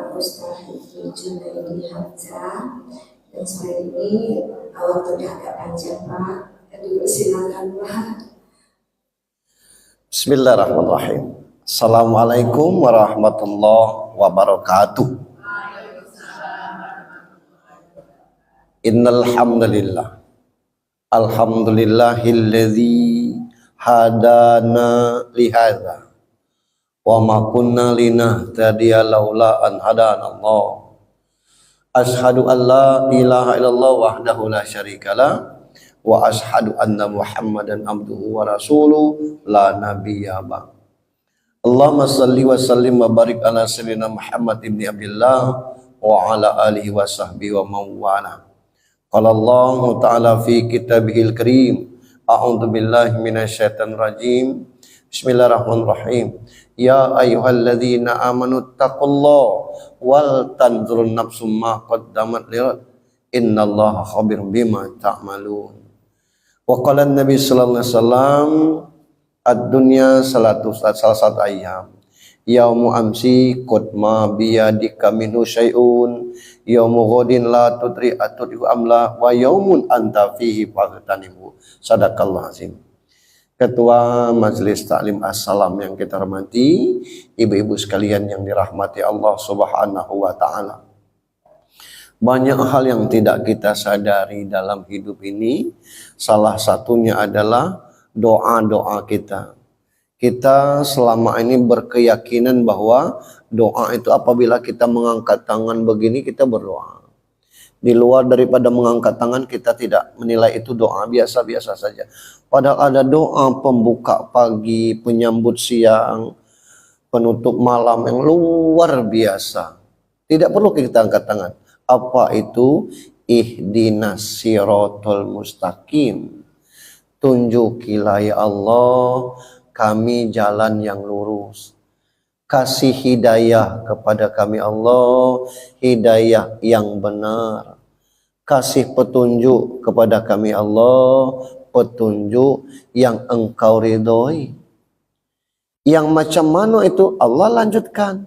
Pak Ustaz Junaidi Hamzah. Dan sore ini waktunya agak panjang Pak. Dulu silakan Pak. Bismillahirrahmanirrahim. Assalamualaikum warahmatullahi wabarakatuh. Innal hamdalillah. Alhamdulillahilladzi hadana lihadza wa ma kunna linahtadiya laula an hadanallah. Ashhadu an la ilaha illallah wahdahu la syarikalah wa ashhadu anna Muhammadan abduhu wa rasuluh la nabiyya ba'd. Allahumma salli wa sallim wa barik ala sayyidina Muhammad ibn Abdullah wa ala alihi wa sahbihi wa mawala. Qala Allah ta'ala fi kitabihil karim, a'udzu billahi minasyaitonir rajim. Bismillahirrahmanirrahim. Ya ayyuhalladzina amanu taqullaha wal tanzur nafsum ma qaddamat lighad. Innallaha khabirum bima ta'malun. Wa qala an-nabi sallallahu alaihi wasallam, ad-dunya salah satu ayam. Yaumu amsi qad ma biyadika minhu syai'un. Yaumu ghadin la tudri atudhu amla wa yaumun anta fihi faghtanimu. Sadaqallahu azim. Ketua Majelis Taklim Assalam yang kita hormati, ibu-ibu sekalian yang dirahmati Allah Subhanahu wa taala. Banyak hal yang tidak kita sadari dalam hidup ini. Salah satunya adalah doa-doa kita. Kita selama ini berkeyakinan bahwa doa itu apabila kita mengangkat tangan begini kita berdoa. Di luar daripada mengangkat tangan kita tidak menilai itu doa, biasa-biasa saja. Padahal ada doa pembuka pagi, penyambut siang, penutup malam yang luar biasa. Tidak perlu kita angkat tangan. Apa itu? Ihdinas siratal mustaqim. Tunjukilah ya Allah kami jalan yang lurus. Kasih hidayah kepada kami Allah, hidayah yang benar. Kasih petunjuk kepada kami Allah, petunjuk yang engkau ridhoi. Yang macam mana itu? Allah lanjutkan.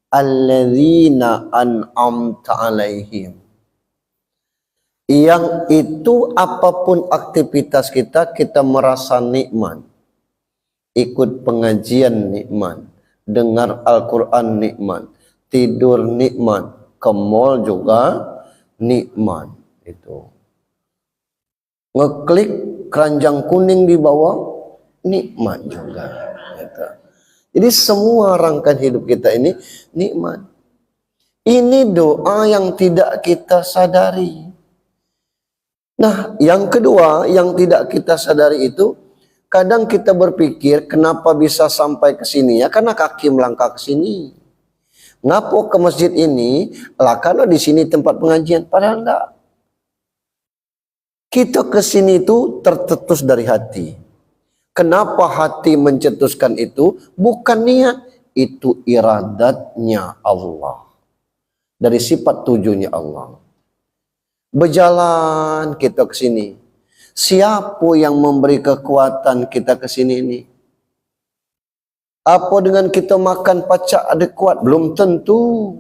Alladzina an'amta alaihim. Yang itu apapun aktivitas kita merasa nikmat. Ikut pengajian nikmat, dengar Al-Quran nikmat, tidur nikmat, ke mall juga nikmat. Itu ngeklik keranjang kuning di bawah nikmat juga. Gitu. Jadi semua rangkaian hidup kita ini nikmat. Ini doa yang tidak kita sadari. Nah, yang kedua yang tidak kita sadari itu, kadang kita berpikir kenapa bisa sampai ke sini ya, karena kaki melangkah ke sini. Ngapo ke masjid ini? Lah karena di sini tempat pengajian. Padahal enggak. Kita ke sini itu tercetus dari hati. Kenapa hati mencetuskan itu? Bukan niat, itu iradatnya Allah. Dari sifat tujuhnya Allah. Berjalan kita ke sini. Siapa yang memberi kekuatan kita ke sini ini? Apa dengan kita makan pacak ada kuat? Belum tentu.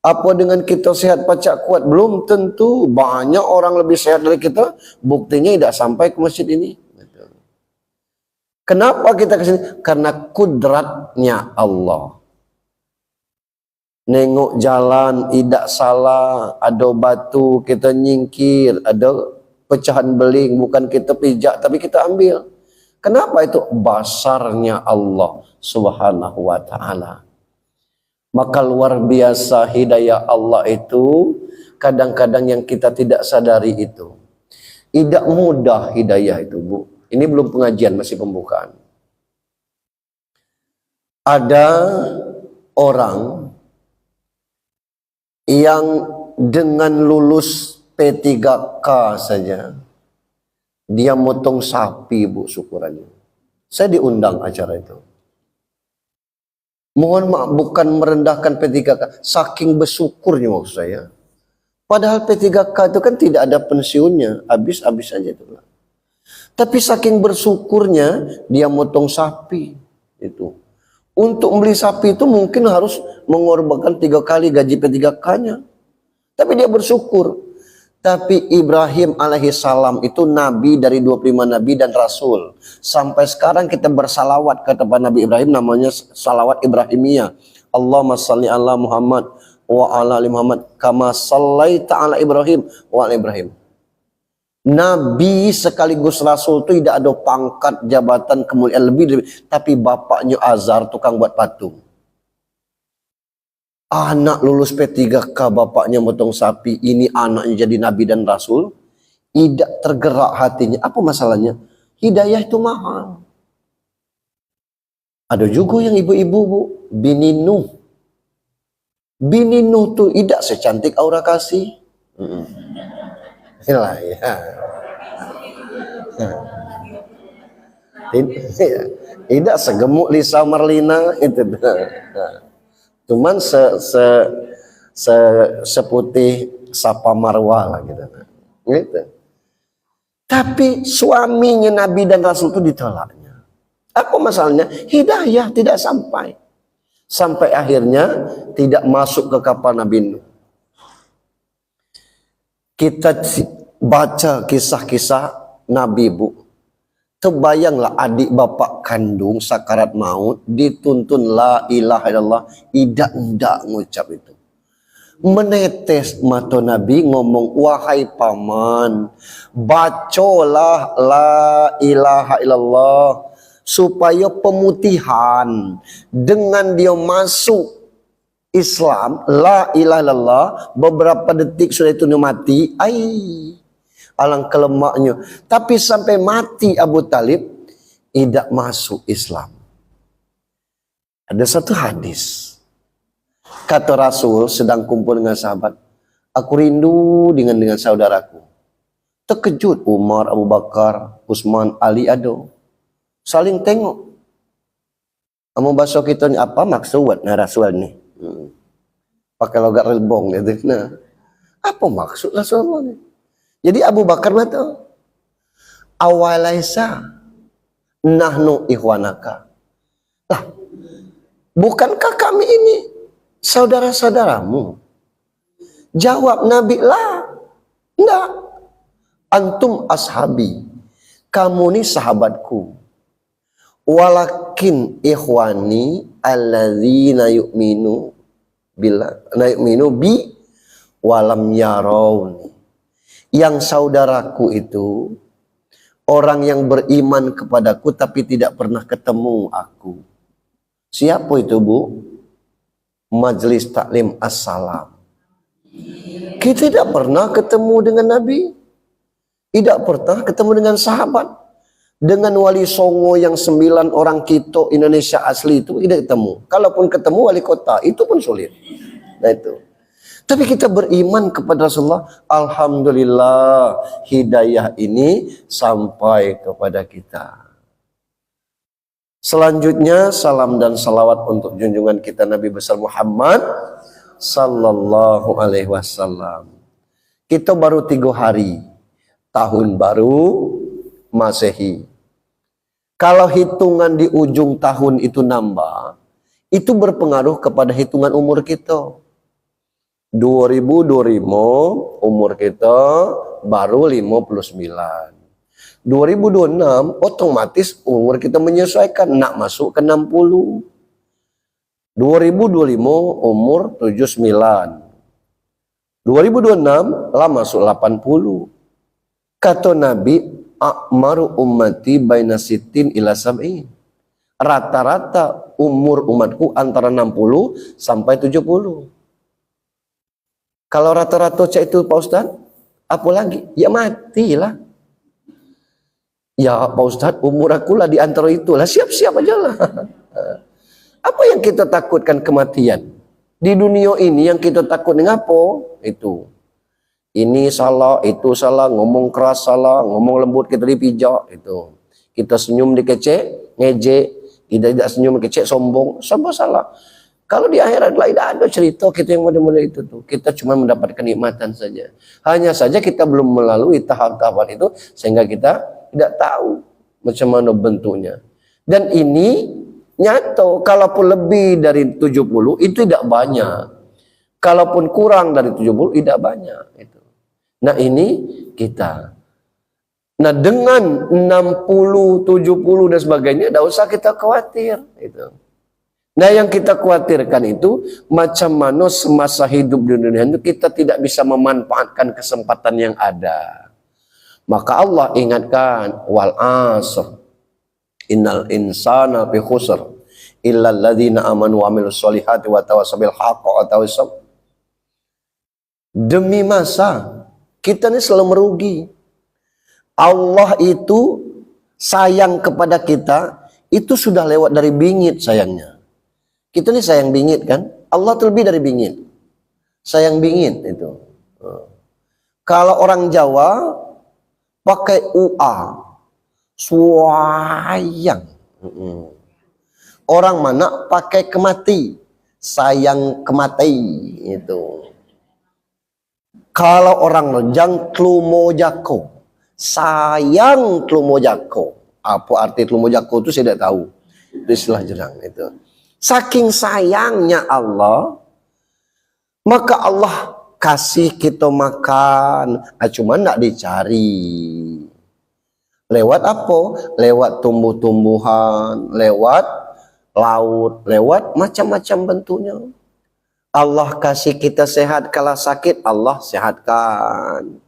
Apa dengan kita sehat pacak kuat? Belum tentu. Banyak orang lebih sehat dari kita, buktinya tidak sampai ke masjid ini. Kenapa kita ke sini? Karena kudratnya Allah. Nengok jalan tidak salah, ada batu kita nyingkir, ada pecahan beling, bukan kita pijak tapi kita ambil. Kenapa itu? Basarnya Allah Subhanahu wa ta'ala. Maka luar biasa hidayah Allah itu, kadang-kadang yang kita tidak sadari itu. Tidak mudah hidayah itu, Bu. Ini belum pengajian, masih pembukaan. Ada orang yang dengan lulus P3K saja, dia motong sapi, Bu, syukurannya. Saya diundang acara itu. Mohon maaf, bukan merendahkan P3K, saking bersyukurnya maksud saya. Padahal P3K itu kan tidak ada pensiunnya, habis-habis saja itu. Tapi saking bersyukurnya dia motong sapi itu. Untuk beli sapi itu mungkin harus mengorbankan 3 kali gaji P3K-nya. Tapi dia bersyukur. Tapi Ibrahim alaihissalam itu nabi dari 25 nabi dan rasul. Sampai sekarang kita bersalawat ke tempat Nabi Ibrahim, namanya salawat Ibrahimiyah. Allahumma salli ala Muhammad wa ala ali Muhammad kama sallaita ala Ibrahim wa ala Ibrahim. Nabi sekaligus rasul itu tidak ada pangkat jabatan kemuliaan lebih, tapi bapaknya Azar tukang buat patung. Anak lulus P3K, bapaknya motong sapi, ini anaknya jadi nabi dan rasul. Tidak tergerak hatinya. Apa masalahnya? Hidayah itu mahal. Ada juga yang ibu-ibu, Bu, bini Nuh. Bini Nuh tuh tidak secantik Aura Kasih. Inilah ya. Tidak segemuk Lisa Marlina itu. Cuman seputih Sapa Marwa lah gitu. Gitu. Tapi suaminya Nabi dan Rasul itu ditolaknya. Apa masalahnya? Hidayah tidak sampai. Sampai akhirnya tidak masuk ke kapal Nabi Nuh. Kita baca kisah-kisah Nabi, Bu. Terbayanglah adik bapak kandung sakarat maut dituntun la ilaha illallah, tidak ngucap itu. Menetes mata Nabi ngomong, wahai paman, bacolah la ilaha illallah supaya pemutihan dengan dia masuk Islam, la ilaha illallah, beberapa detik sudah itu dia mati. Alangkah lemaknya. Tapi sampai mati Abu Talib tidak masuk Islam. Ada satu hadis. Kata Rasul sedang kumpul dengan sahabat, aku rindu dengan saudaraku. Terkejut Umar, Abu Bakar, Utsman, Ali ada. Saling tengok. Kamu bahasa kita ni apa maksud Rasul ni? Pakai logat relbong gitu. Nah, apa maksud Rasulullah ni? Jadi Abu Bakar kata, awalaisa nahnu ikhwanaka. Lah, bukankah kami ini saudara-saudaramu? Jawab Nabi, lah, enggak. Antum ashabi, kamu ni sahabatku. Walakin ikhwani alladzina yu'minu bi walam yarawni. Yang saudaraku itu orang yang beriman kepadaku tapi tidak pernah ketemu aku. Siapa itu, Bu? Majelis Taklim As-Salam. Kita tidak pernah ketemu dengan Nabi. Tidak pernah ketemu dengan sahabat. Dengan wali songo yang 9 orang Kito Indonesia asli itu tidak ketemu. Kalaupun ketemu wali kota itu pun sulit. Nah itu. Tapi kita beriman kepada Rasulullah. Alhamdulillah hidayah ini sampai kepada kita. Selanjutnya salam dan salawat untuk junjungan kita Nabi besar Muhammad sallallahu alaihi wasallam. Kita baru 3 hari tahun baru Masehi. Kalau hitungan di ujung tahun itu nambah, itu berpengaruh kepada hitungan umur kita. 2025 umur kita baru 59. 2026 otomatis umur kita menyesuaikan, nak masuk ke 60. 2025 umur 79. 2026 lah masuk 80. Kata Nabi, a'maru ummati baina sittin ila sab'in. Rata-rata umur umatku antara 60 sampai 70. Kalau rata-rata cak itu Pak Ustaz, apa lagi? Ya matilah. Ya Pak Ustaz, umur aku lah di antara itulah, siap-siap aja lah. Apa yang kita takutkan? Kematian. Di dunia ini yang kita takut dengan apa? Itu. Ini salah, itu salah, ngomong keras salah, ngomong lembut kita dipijak, itu. Kita senyum dikecek, ngejek, kita tidak senyum dikecek, sombong, semua salah. Kalau di akhirat lah tidak ada cerita kita yang model-model itu tuh. Kita cuma mendapatkan kenikmatan saja. Hanya saja kita belum melalui tahap-tahapan itu sehingga kita tidak tahu macam mana bentuknya. Dan ini Nyata, kalaupun lebih dari 70 itu tidak banyak. Kalaupun kurang dari 70 tidak banyak itu. Nah, ini kita. Nah, dengan 60, 70 dan sebagainya tidak usah kita khawatir itu. Nah, yang kita khawatirkan itu macam mana semasa hidup di dunia itu kita tidak bisa memanfaatkan kesempatan yang ada. Maka Allah ingatkan, wal asr innal insana fi khusr illa alladzina amanu wa amilus solihati wa tawassaw bil haqqi wa tawassaw. Demi masa kita ini selalu merugi. Allah itu sayang kepada kita itu sudah lewat dari bingit sayangnya. Kita ini sayang bingit kan? Allah terlebih dari bingit. Sayang bingit itu. Kalau orang Jawa pakai UA, sayang. Orang mana pakai kemati, sayang kemati itu. Kalau orang Rejang tlumojako, sayang tlumojako. Apa arti tlumojako itu saya tidak tahu. Itu istilah Jepang itu. Saking sayangnya Allah, maka Allah kasih kita makan, cuma tidak dicari. Lewat apa? Lewat tumbuh-tumbuhan, lewat laut, lewat macam-macam bentuknya. Allah kasih kita sehat, kalau sakit Allah sehatkan.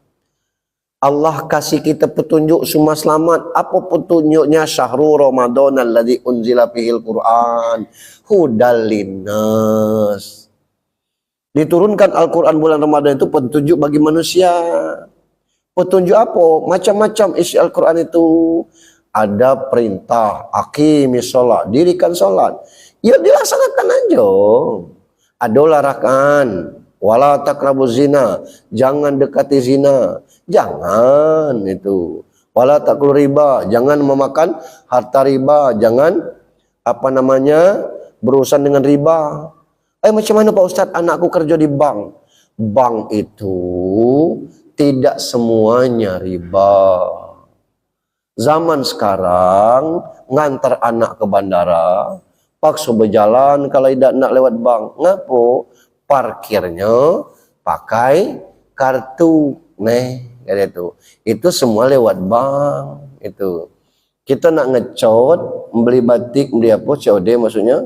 Allah kasih kita petunjuk semua selamat. Apa petunjuknya? Syahrul Ramadan alladzi unzila fihil Quran hudal linnas. Diturunkan Al-Quran bulan Ramadan itu petunjuk bagi manusia. Petunjuk apa? Macam-macam isi Al-Quran itu. Ada perintah, aqimis sholat, dirikan sholat. Ya dilaksanakan aja. Ada larangan, wala taqrabuz zina, jangan dekati zina. Jangan itu. Wala taqul riba, jangan memakan harta riba, jangan berurusan dengan riba. Macam mana Pak Ustadz, anakku kerja di bank. Bank itu tidak semuanya riba. Zaman sekarang ngantar anak ke bandara, paksa berjalan kalau tidak nak lewat bank. Ngapo? Parkirnya pakai kartu. Kayak itu. Itu semua lewat bank. Itu. Kita nak ngecot, beli batik, beli apa, COD maksudnya,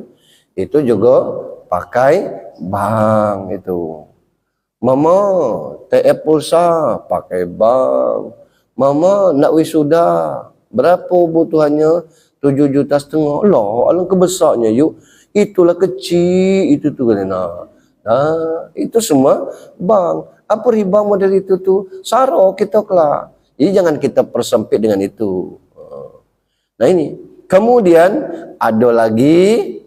itu juga pakai bank itu. Mama, TF pulsa, pakai bank. Mama, nak wisuda, berapa butuhannya? 7,5 juta. Loh, alangkah besarnya yuk. Itulah kecil, itu tuh kan. Nah, itu semua bank. Apa riba model itu tuh? Saro kita kelak. Jadi jangan kita persempit dengan itu. Nah ini. Kemudian ada lagi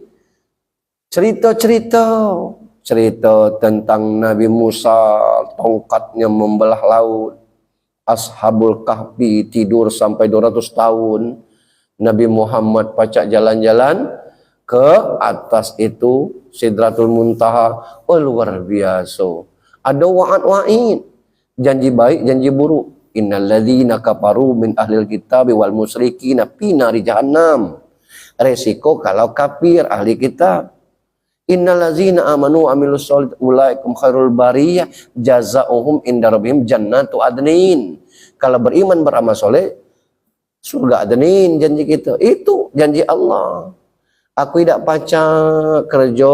cerita tentang Nabi Musa, tongkatnya membelah laut. Ashabul Kahfi tidur sampai 200 tahun. Nabi Muhammad pacak jalan-jalan ke atas itu Sidratul Muntaha. Oh, luar biasa. Ada wa'ad-wa'id, janji baik, janji buruk. Innalladzina kafaru min ahlil kitab wal musyrikina fi nari jahannam. Resiko kalau kafir ahli kitab. Innalladzina amanu amilus sholihat ulaikum khairul bariyah jazaohum inda rabbihim jannatu adnin. Kalau beriman beramal soleh, surga adnin janji kita. Itu janji Allah. Aku tidak pacak kerja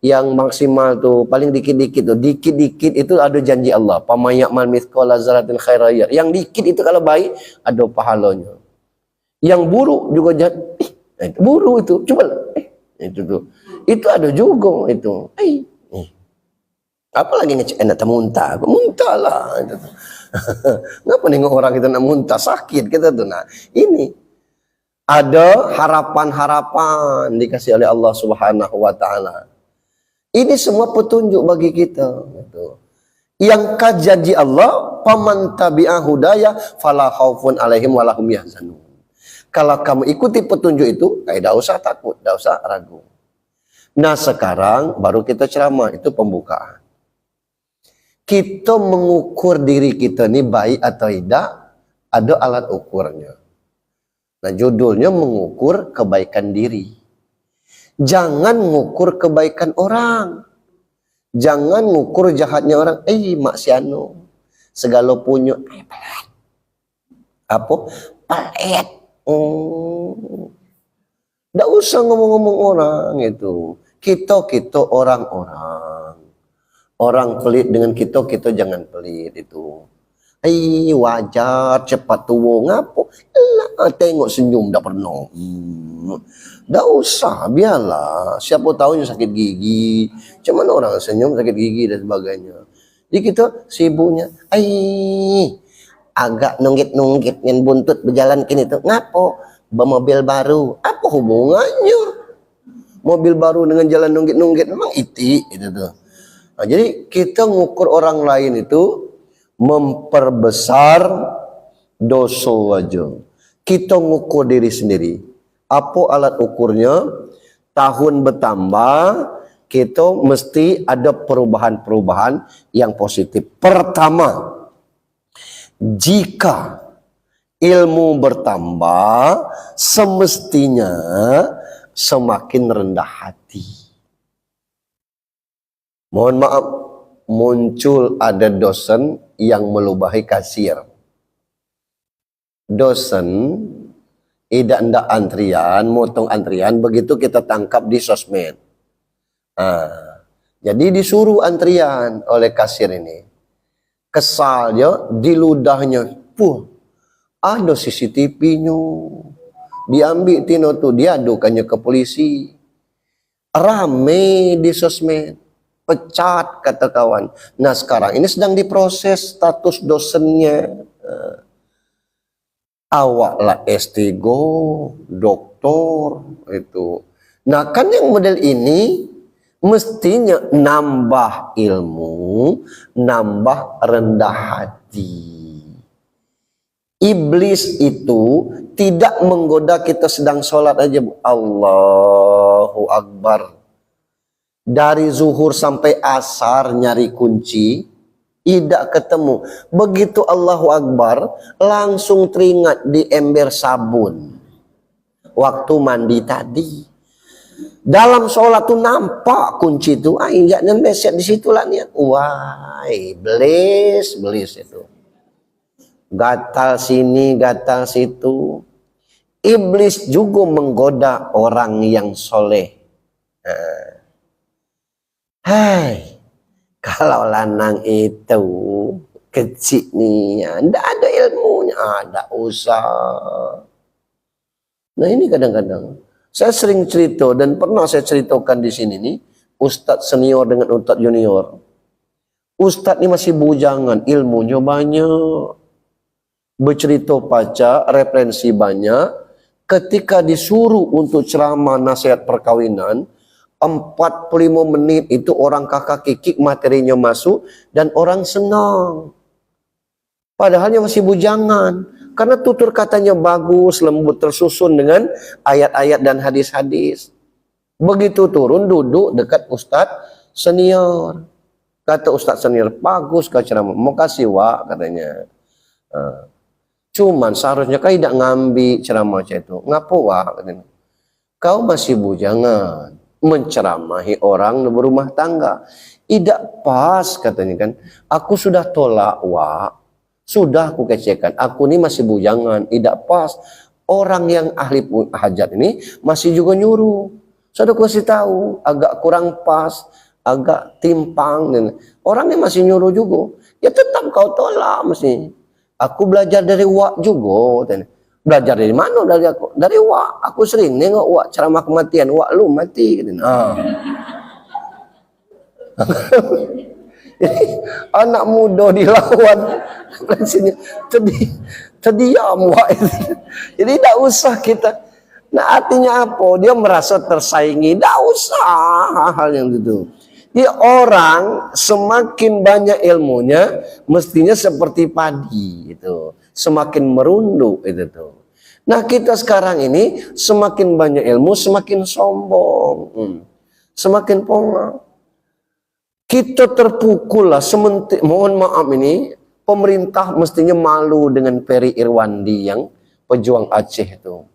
yang maksimal tuh paling dikit-dikit tuh. Dikit-dikit itu ada janji Allah. Pamayamal mithqala dzarratin khairayah. Yang dikit itu kalau baik ada pahalanya. Yang buruk juga itu buruk itu. Coba itu tuh. Itu ada juga itu. Apalagi ngecek enak muntah. Muntah lah. Ngapa nengok orang kita nak muntah sakit kita tuh. Nah, ini ada harapan-harapan dikasih oleh Allah Subhanahu wa taala. Ini semua petunjuk bagi kita. Yang janji Allah, paman tabi'ah hudaya fala khaufun alaihim walahum yahzanun. Kalau kamu ikuti petunjuk itu, tidak usah takut, tidak usah ragu. Nah sekarang baru kita ceramah, itu pembukaan. Kita mengukur diri kita ini baik atau tidak, ada alat ukurnya. Nah judulnya mengukur kebaikan diri. Jangan ngukur kebaikan orang. Jangan ngukur jahatnya orang. Mak si anu segala punya pelit. Apa? Pelit. Nggak usah ngomong-ngomong orang itu. Kita orang-orang. Orang pelit dengan kita jangan pelit itu. Wajar cepat tua ngapo. Lah tengok senyum dah pernah. Dah usah, biarlah. Siapa tahu yang sakit gigi. Cuman orang senyum sakit gigi dan sebagainya. Jadi kita sibuknya, agak nunggit-nunggit dengan buntut berjalan kini tu. Ngapo? Bermobil baru. Apa hubungannya? Mobil baru dengan jalan nunggit-nunggit memang itik itu tuh. Nah, jadi kita ngukur orang lain itu memperbesar dosa aja. Kita ngukur diri sendiri. Apa alat ukurnya? Tahun bertambah, kita mesti ada perubahan-perubahan yang positif. Pertama, jika ilmu bertambah, semestinya semakin rendah hati. Mohon maaf, muncul ada dosen yang melubahi kasir. Dosen tidak antrian, motong antrian, begitu kita tangkap di sosmed. Jadi disuruh antrian oleh kasir ini. Kesalnya di ludahnya, ada CCTV-nya. Diambil tino tuh, diadukannya ke polisi. Rame di sosmed. Pecat kata kawan. Nah sekarang ini sedang diproses status dosennya. Awaklah S3, doktor itu. Nah kan yang model ini mestinya nambah ilmu, nambah rendah hati. Iblis itu tidak menggoda kita sedang sholat aja. Allahu Akbar. Dari zuhur sampai asar nyari kunci, tidak ketemu. Begitu Allahu Akbar, langsung teringat di ember sabun. Waktu mandi tadi. Dalam sholat tuh nampak kunci itu. Jangan beset di situ lah niat. Wah, belis itu. Gatal sini, gatal situ. Iblis juga menggoda orang yang soleh. Kalau lanang itu kecil nih, ndak ada ilmunya, ndak usah. Nah ini kadang-kadang saya sering cerita dan pernah saya ceritakan di sini nih, ustadz senior dengan ustadz junior. Ustadz ini masih bujangan, ilmunya banyak, bercerita baca, referensi banyak. Ketika disuruh untuk ceramah nasihat perkawinan, 45 menit itu orang kakak kikik materinya masuk dan orang senang. Padahalnya masih bujangan. Karena tutur katanya bagus, lembut, tersusun dengan ayat-ayat dan hadis-hadis. Begitu turun duduk dekat ustadz senior. Kata ustadz senior, bagus kau ceramah. Mau kasih wak katanya. Cuman seharusnya kau tidak ngambil ceramah itu. Ngapa wak katanya. Kau masih bujangan. Menceramahi orang berumah tangga. Tidak pas katanya kan. Aku sudah tolak wak. Sudah aku kecekan. Aku ini masih bujangan. Tidak pas. Orang yang ahli hajat ini masih juga nyuruh. Sudah aku kasih tahu. Agak kurang pas. Agak timpang. Orangnya masih nyuruh juga. Ya tetap kau tolak mesti. Aku belajar dari wak juga. Belajar dari mana? Dari aku. Dari wak. Aku sering nengok wak ceramah kematian. Wak lu mati. Jadi anak muda dilawan. Terdiam wak. Jadi tidak usah kita. Nah artinya apa? Dia merasa tersaingi. Tidak usah hal yang itu. Dia orang semakin banyak ilmunya, mestinya seperti padi itu. Semakin merunduk itu tuh. Nah kita sekarang ini semakin banyak ilmu, semakin sombong, semakin pongah. Kita terpukul lah. Mohon maaf ini, pemerintah mestinya malu dengan Ferry Irwandi yang pejuang Aceh itu.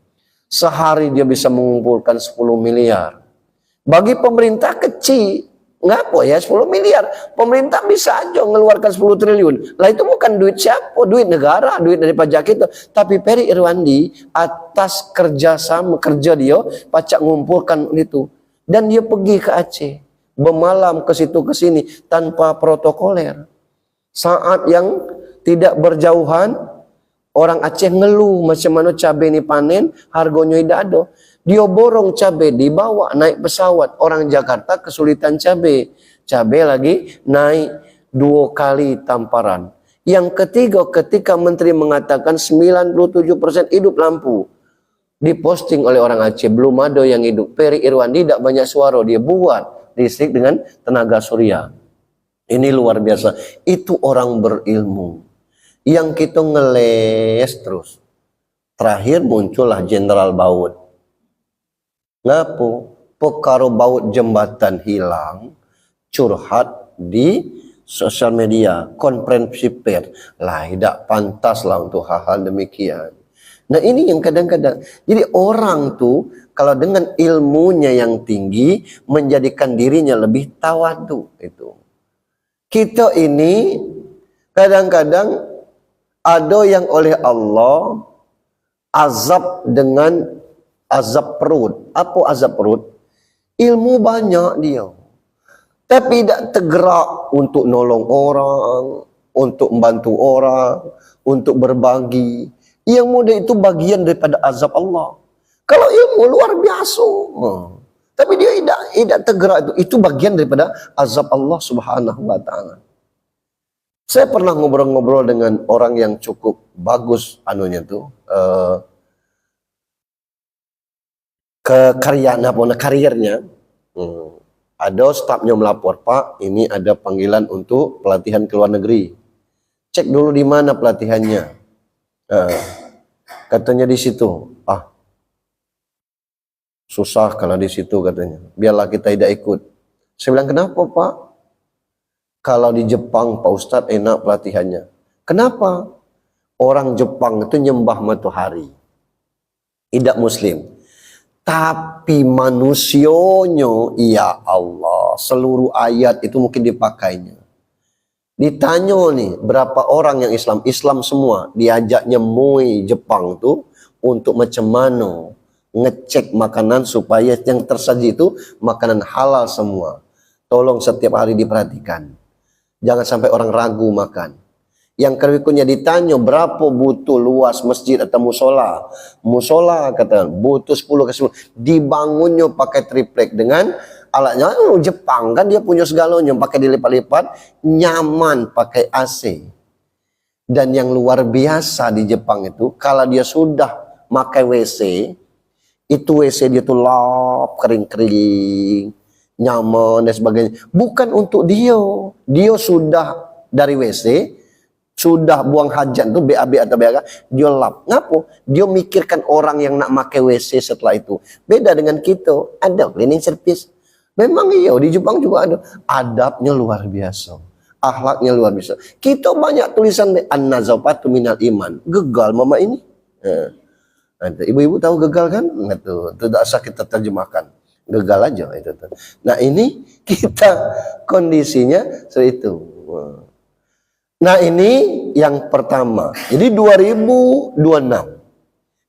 Sehari dia bisa mengumpulkan 10 miliar. Bagi pemerintah kecil. Ngapo ya 10 miliar. Pemerintah bisa aja mengeluarkan 10 triliun. Lah itu bukan duit siapa, duit negara, duit dari pajak itu. Tapi Peri Irwandi atas kerja dia pacak ngumpulkan itu. Dan dia pergi ke Aceh, bermalam ke situ ke sini tanpa protokoler. Saat yang tidak berjauhan, orang Aceh ngeluh macam mana cabai ini panen, harganya tidak ada. Dia borong cabai, dibawa naik pesawat. Orang Jakarta kesulitan cabai. Cabai lagi naik 2 kali tamparan. Yang ketiga, ketika menteri mengatakan 97% hidup lampu. Diposting oleh orang Aceh, belum ada yang hidup. Peri Irwandi tidak banyak suara, dia buat listrik dengan tenaga surya. Ini luar biasa. Itu orang berilmu. Yang kita ngeles terus. Terakhir muncullah Jenderal Baut. Ngapo? Perkara baut jembatan hilang, curhat di sosial media, konferensi pers. Lah, tidak pantas lah untuk hal-hal demikian. Nah, ini yang kadang-kadang. Jadi orang tuh kalau dengan ilmunya yang tinggi menjadikan dirinya lebih tawadu itu. Kita ini kadang-kadang ada yang oleh Allah azab dengan azab perut. Apa azab perut? Ilmu banyak dia, tapi tidak tergerak untuk nolong orang, untuk membantu orang, untuk berbagi. Yang mudah itu bagian daripada azab Allah. Kalau ilmu luar biasa, tapi dia tidak tergerak, itu bagian daripada azab Allah Subhanahu wa taala. Saya pernah ngobrol-ngobrol dengan orang yang cukup bagus anunya tuh, karirnya. Ada stafnya melapor, Pak, ini ada panggilan untuk pelatihan ke luar negeri. Cek dulu di mana pelatihannya. Katanya di situ. Susah kalau di situ katanya. Biarlah kita tidak ikut. Saya bilang, kenapa Pak? Kalau di Jepang Pak Ustadz enak pelatihannya. Kenapa? Orang Jepang itu nyembah matahari. Tidak Muslim. Tapi manusianya, ya Allah, seluruh ayat itu mungkin dipakainya. Ditanya nih, berapa orang yang Islam? Islam semua. Diajaknya mui Jepang tuh untuk macam mana ngecek makanan supaya yang tersaji itu makanan halal semua. Tolong setiap hari diperhatikan. Jangan sampai orang ragu makan. Yang berikutnya ditanya berapa butuh luas masjid atau musola. Musola kata butuh 10 ke 10. Dibangunnya pakai triplek dengan alatnya. Jepang kan dia punya segalanya. Pakai dilipat-lipat. Nyaman pakai AC. Dan yang luar biasa di Jepang itu. Kalau dia sudah pakai WC. Itu WC dia tuh lap kering-kering. Nyaman dan sebagainya. Bukan untuk dia. Dia sudah dari WC. Sudah buang hajat tuh BAB atau BAK, dia lap. Ngapo? Dia mikirkan orang yang nak pakai WC setelah itu. Beda dengan kita, ada cleaning service. Memang iya, di Jepang juga ada. Adabnya luar biasa. Akhlaknya luar biasa. Kita banyak tulisan an-nazafatu minal iman. Gegal mama ini. Ibu-ibu tahu gegal kan? Itu tidak usah kita terjemahkan. Gegal aja itu. Nah, ini kita kondisinya seperti itu. Nah, ini yang pertama. Jadi 2026.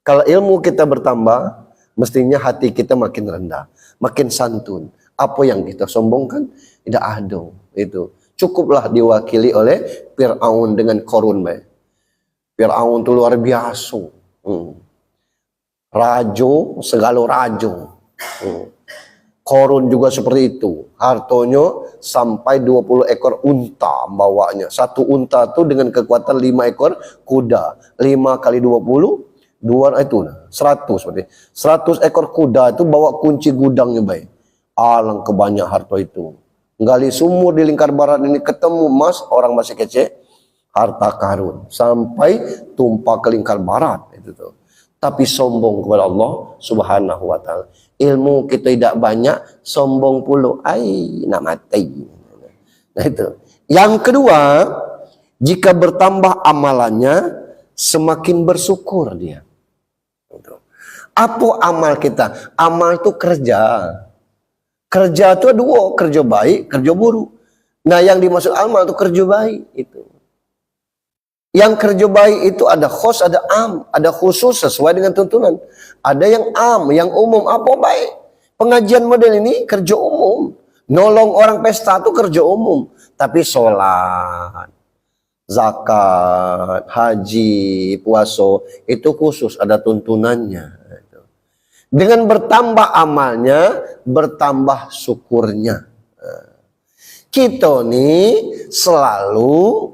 Kalau ilmu kita bertambah, mestinya hati kita makin rendah, makin santun. Apa yang kita sombongkan tidak ada. Itu cukuplah diwakili oleh Fir'aun dengan Korun. Fir'aun itu luar biasa. Rajo, segala rajo. Korun juga seperti itu. Hartonya sampai 20 ekor unta bawanya. Satu unta itu dengan kekuatan 5 ekor kuda. 5 kali 20, 2 itu 100 seperti. 100 ekor kuda itu bawa kunci gudangnya baik. Alang kebanyak harta itu. Gali sumur di lingkar barat ini ketemu emas, orang masih kece. Harta karun. Sampai tumpah ke lingkar barat. Itu tuh. Tapi sombong kepada Allah Subhanahu wa ta'ala. Ilmu kita tidak banyak, sombong puluh. Nak mati. Nah itu. Yang kedua, jika bertambah amalannya, semakin bersyukur dia. Apa amal kita? Amal itu kerja. Kerja itu dua, kerja baik, kerja buruk. Nah, yang dimaksud amal itu kerja baik itu. Yang kerja baik itu ada khos, ada am, ada khusus sesuai dengan tuntunan. Ada yang am, yang umum. Apa baik? Pengajian model ini kerja umum. Nolong orang pesta itu kerja umum. Tapi sholat, zakat, haji, puasa itu khusus, ada tuntunannya. Dengan bertambah amalnya, bertambah syukurnya. Kita nih selalu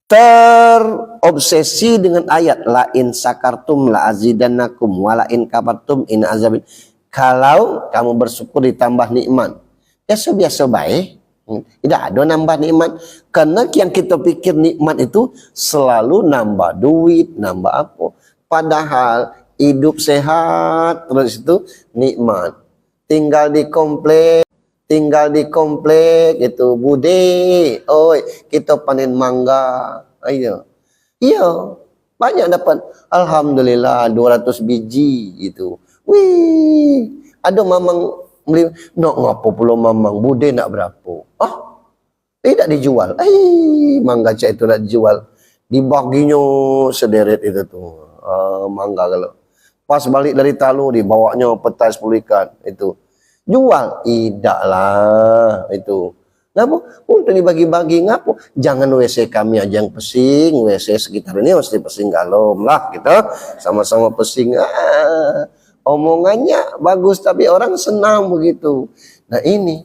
terobsesi dengan ayat la in sakartum la azidannakum wa la in kafartum in azabin. Kalau kamu bersyukur ditambah nikmat, ya biasa baik. Tidak ada nambah nikmat. Karena yang kita pikir nikmat itu selalu nambah duit, nambah apa. Padahal hidup sehat terus itu nikmat. Tinggal di komplek itu bude, oi kita panen mangga, ayo, iya banyak dapat, alhamdulillah 200 biji gitu. Wih, ada mamang beli, nak ngapa pula mamang bude nak berapa? Tidak dijual, mangga cak itu nak dijual, dibaginya sederet itu tuh, mangga kalau. Pas balik dari Talu dibawanya petai 10 ikan itu. Jual. Tidak lah itu. Ngapa? Untuk dibagi-bagi ngapo? Jangan WC kami aja yang pesing, WC sekitar ini mesti pesing galom lah kita. Sama-sama pesing. Omongannya bagus tapi orang senang begitu. Nah ini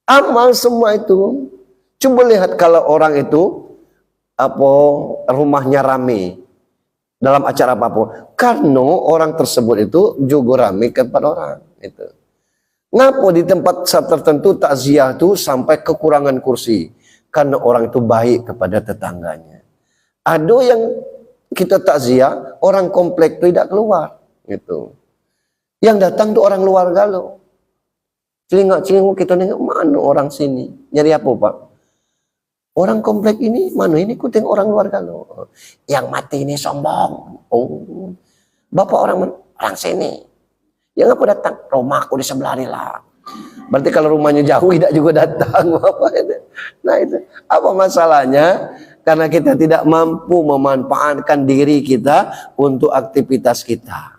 amal semua itu. Coba lihat kalau orang itu rumahnya rame. Dalam acara apapun, karena orang tersebut itu juga ramai kepada orang itu. Ngapa di tempat tertentu takziah itu sampai kekurangan kursi? Karena orang itu baik kepada tetangganya. Ada yang kita takziah orang komplek itu tidak keluar, gitu. Yang datang itu orang luar galau. Celingak-celinguk kita nengok mana orang sini? Nyari apa Pak? Orang komplek ini, mana ini ku tengok orang luar galau. Yang mati ini sombong. Oh, bapak orang sini. Yang apa datang? Rumahku di sebelah lah. Berarti kalau rumahnya jauh tidak juga datang. Nah itu apa masalahnya? Karena kita tidak mampu memanfaatkan diri kita untuk aktivitas kita.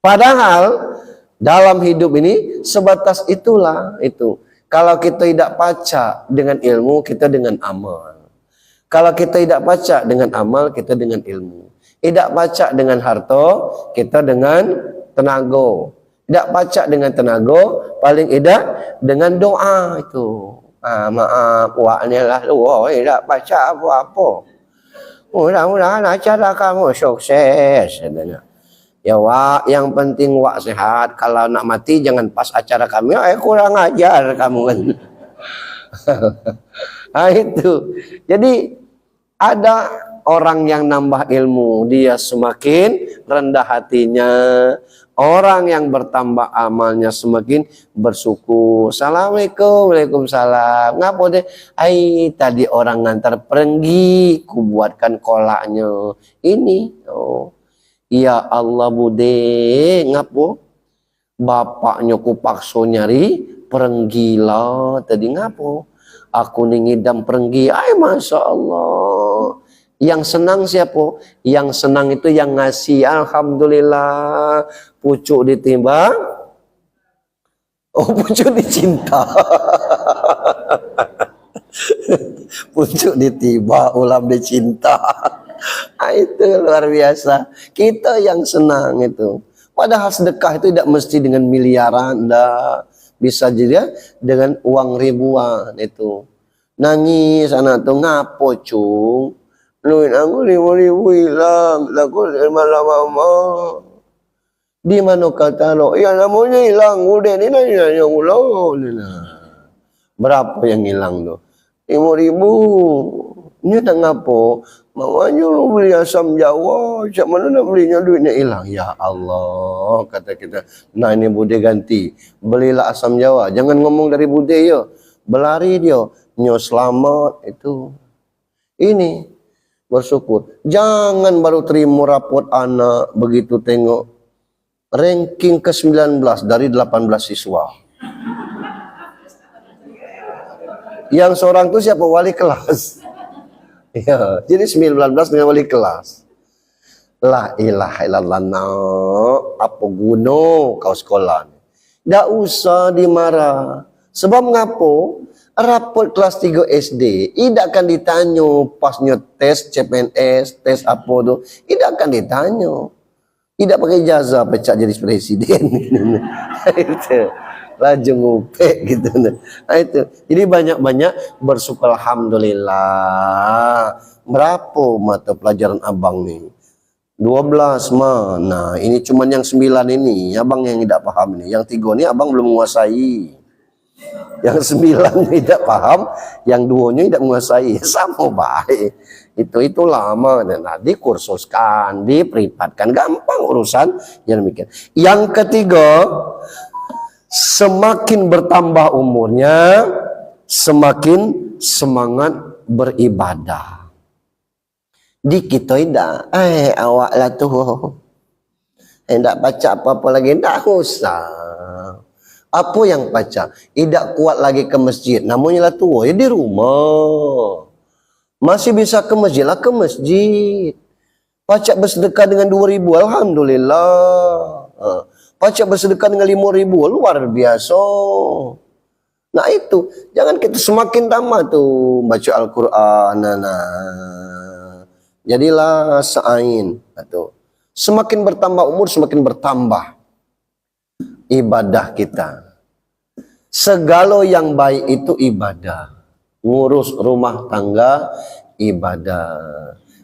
Padahal dalam hidup ini sebatas itulah itu. Kalau kita tidak baca dengan ilmu, kita dengan amal. Kalau kita tidak baca dengan amal, kita dengan ilmu. Tidak baca dengan harta, kita dengan tenaga. Tidak baca dengan tenaga, paling tidak dengan doa itu. Maaf, waknya lah lu, tidak baca apa-apa. Mudah-mudahan acara kamu sukses. Ya Wak, yang penting Wak sehat. Kalau nak mati jangan pas acara kami. Kurang ajar kamu kan. Nah itu. Jadi ada orang yang nambah ilmu, dia semakin rendah hatinya. Orang yang bertambah amalnya semakin bersyukur. Assalamualaikum, waalaikumsalam. Ngapa deh? Tadi orang ngantar perenggi, ku buatkan kolaknya. Ini, ya Allah bude, ngapo? Bapaknya ku pakso nyari perenggi lah. Tadi ngapo? Aku ngidam perenggi. Masya Allah. Yang senang siapa? Yang senang itu yang ngasih. Alhamdulillah. Pucuk ditimbang. Oh, pucuk dicinta. Pucuk ditiba, ulam dicinta. Itu luar biasa. Kita yang senang itu. Padahal sedekah itu tidak mesti dengan miliaran, enggak. Bisa juga dengan uang ribuan itu. Nangis anak tuh ngapo cung. Luin aku 5.000 hilang. Laku lama-lama. Di mana kata lo? Ya namanya hilang. Udah ini nanya ulang. Berapa yang hilang tuh? 5.000. Ini tak ngapo. Makanya lu beli asam Jawa, macam mana nak belinya duitnya hilang? Ya Allah, kata kita. Nah ini bude ganti. Belilah asam Jawa. Jangan ngomong dari bude ya. Belari dia. Nyo selamat itu. Ini bersyukur. Jangan baru terima rapot anak begitu tengok ranking ke-19 dari 18 siswa. Yang seorang itu siapa? Wali kelas. Ya, jadi 19 dengan wali kelas. La ilaha illallah, apa guna kau sekolah? Dak usah dimarah. Sebab ngapo? Rapot kelas 3 SD, tidak akan ditanya pasnya tes CPNS, tes apa tu, tidak akan ditanya. Tidak pakai ijazah pecah jadi presiden. Itu laju ngupek gitu. Nah, itu. Jadi banyak-banyak bersyukur alhamdulillah. Berapa mata pelajaran abang nih? 12 mah. Nah, ini cuman yang 9 ini abang yang tidak paham nih. Yang 3 ini abang belum menguasai. Yang 9 tidak paham, yang 2-nya tidak menguasai. Sama baik. Itu lama. Nah, dikursuskan, diperipatkan, gampang urusan yang demikian. Yang ketiga, semakin bertambah umurnya, semakin semangat beribadah. Di kita tidak, awak lah tu, tidak baca apa-apa lagi, tidak usah. Apa yang baca? Tidak kuat lagi ke masjid, namanya lah tua, ya di rumah. Masih bisa ke masjid lah, ke masjid. Pacak bersedekah dengan 2.000, alhamdulillah. Pacak bersedekah dengan 5.000, luar biasa. Nah itu, jangan kita semakin tambah tuh baca Al-Quran. Jadilah sa'ain. Semakin bertambah umur, semakin bertambah ibadah kita. Segala yang baik itu ibadah. Ngurus rumah tangga, ibadah.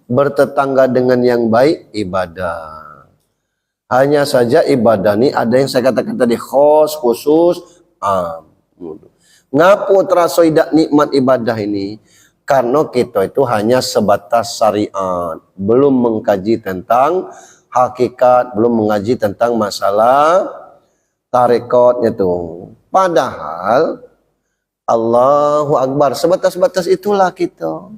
Bertetangga dengan yang baik, ibadah. Hanya saja ibadah ini ada yang saya katakan tadi khusus. Ngapo terasa tidak nikmat ibadah ini? Karena kita itu hanya sebatas syariat, belum mengkaji tentang hakikat, belum mengaji tentang masalah tarekat itu. Padahal Allahu Akbar, sebatas-batas itulah kita.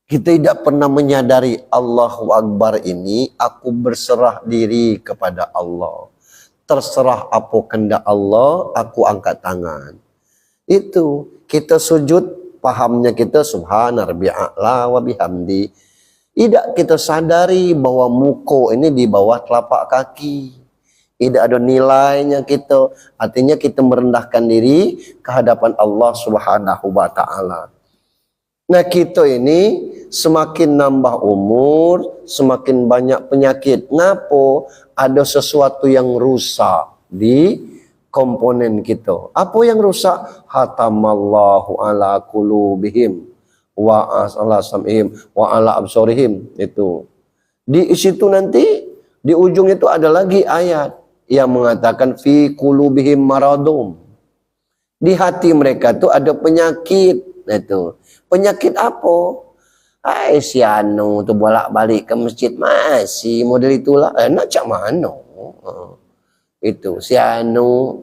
Kita tidak pernah menyadari Allahu Akbar ini, aku berserah diri kepada Allah. Terserah apa kehendak Allah, aku angkat tangan. Itu kita sujud, pahamnya kita subhana rabbiyal a'la wa bihamdi. Tidak kita sadari bahwa muka ini di bawah telapak kaki. Tidak ada nilainya kita. Artinya kita merendahkan diri ke hadapan Allah Subhanahu wa taala. Nah, kita ini semakin nambah umur, semakin banyak penyakit. Ngapo? Ada sesuatu yang rusak di komponen kita. Apa yang rusak? Hatamallahu ala qulubihim wa ala sam'ihim wa ala absarihim. Itu. Di situ nanti di ujung itu ada lagi ayat yang mengatakan fi qulubihim maradum. Di hati mereka itu ada penyakit. Itu. Penyakit apa? Si anu tu bolak-balik ke masjid masih model itulah. Nak cak mana? Itu si anu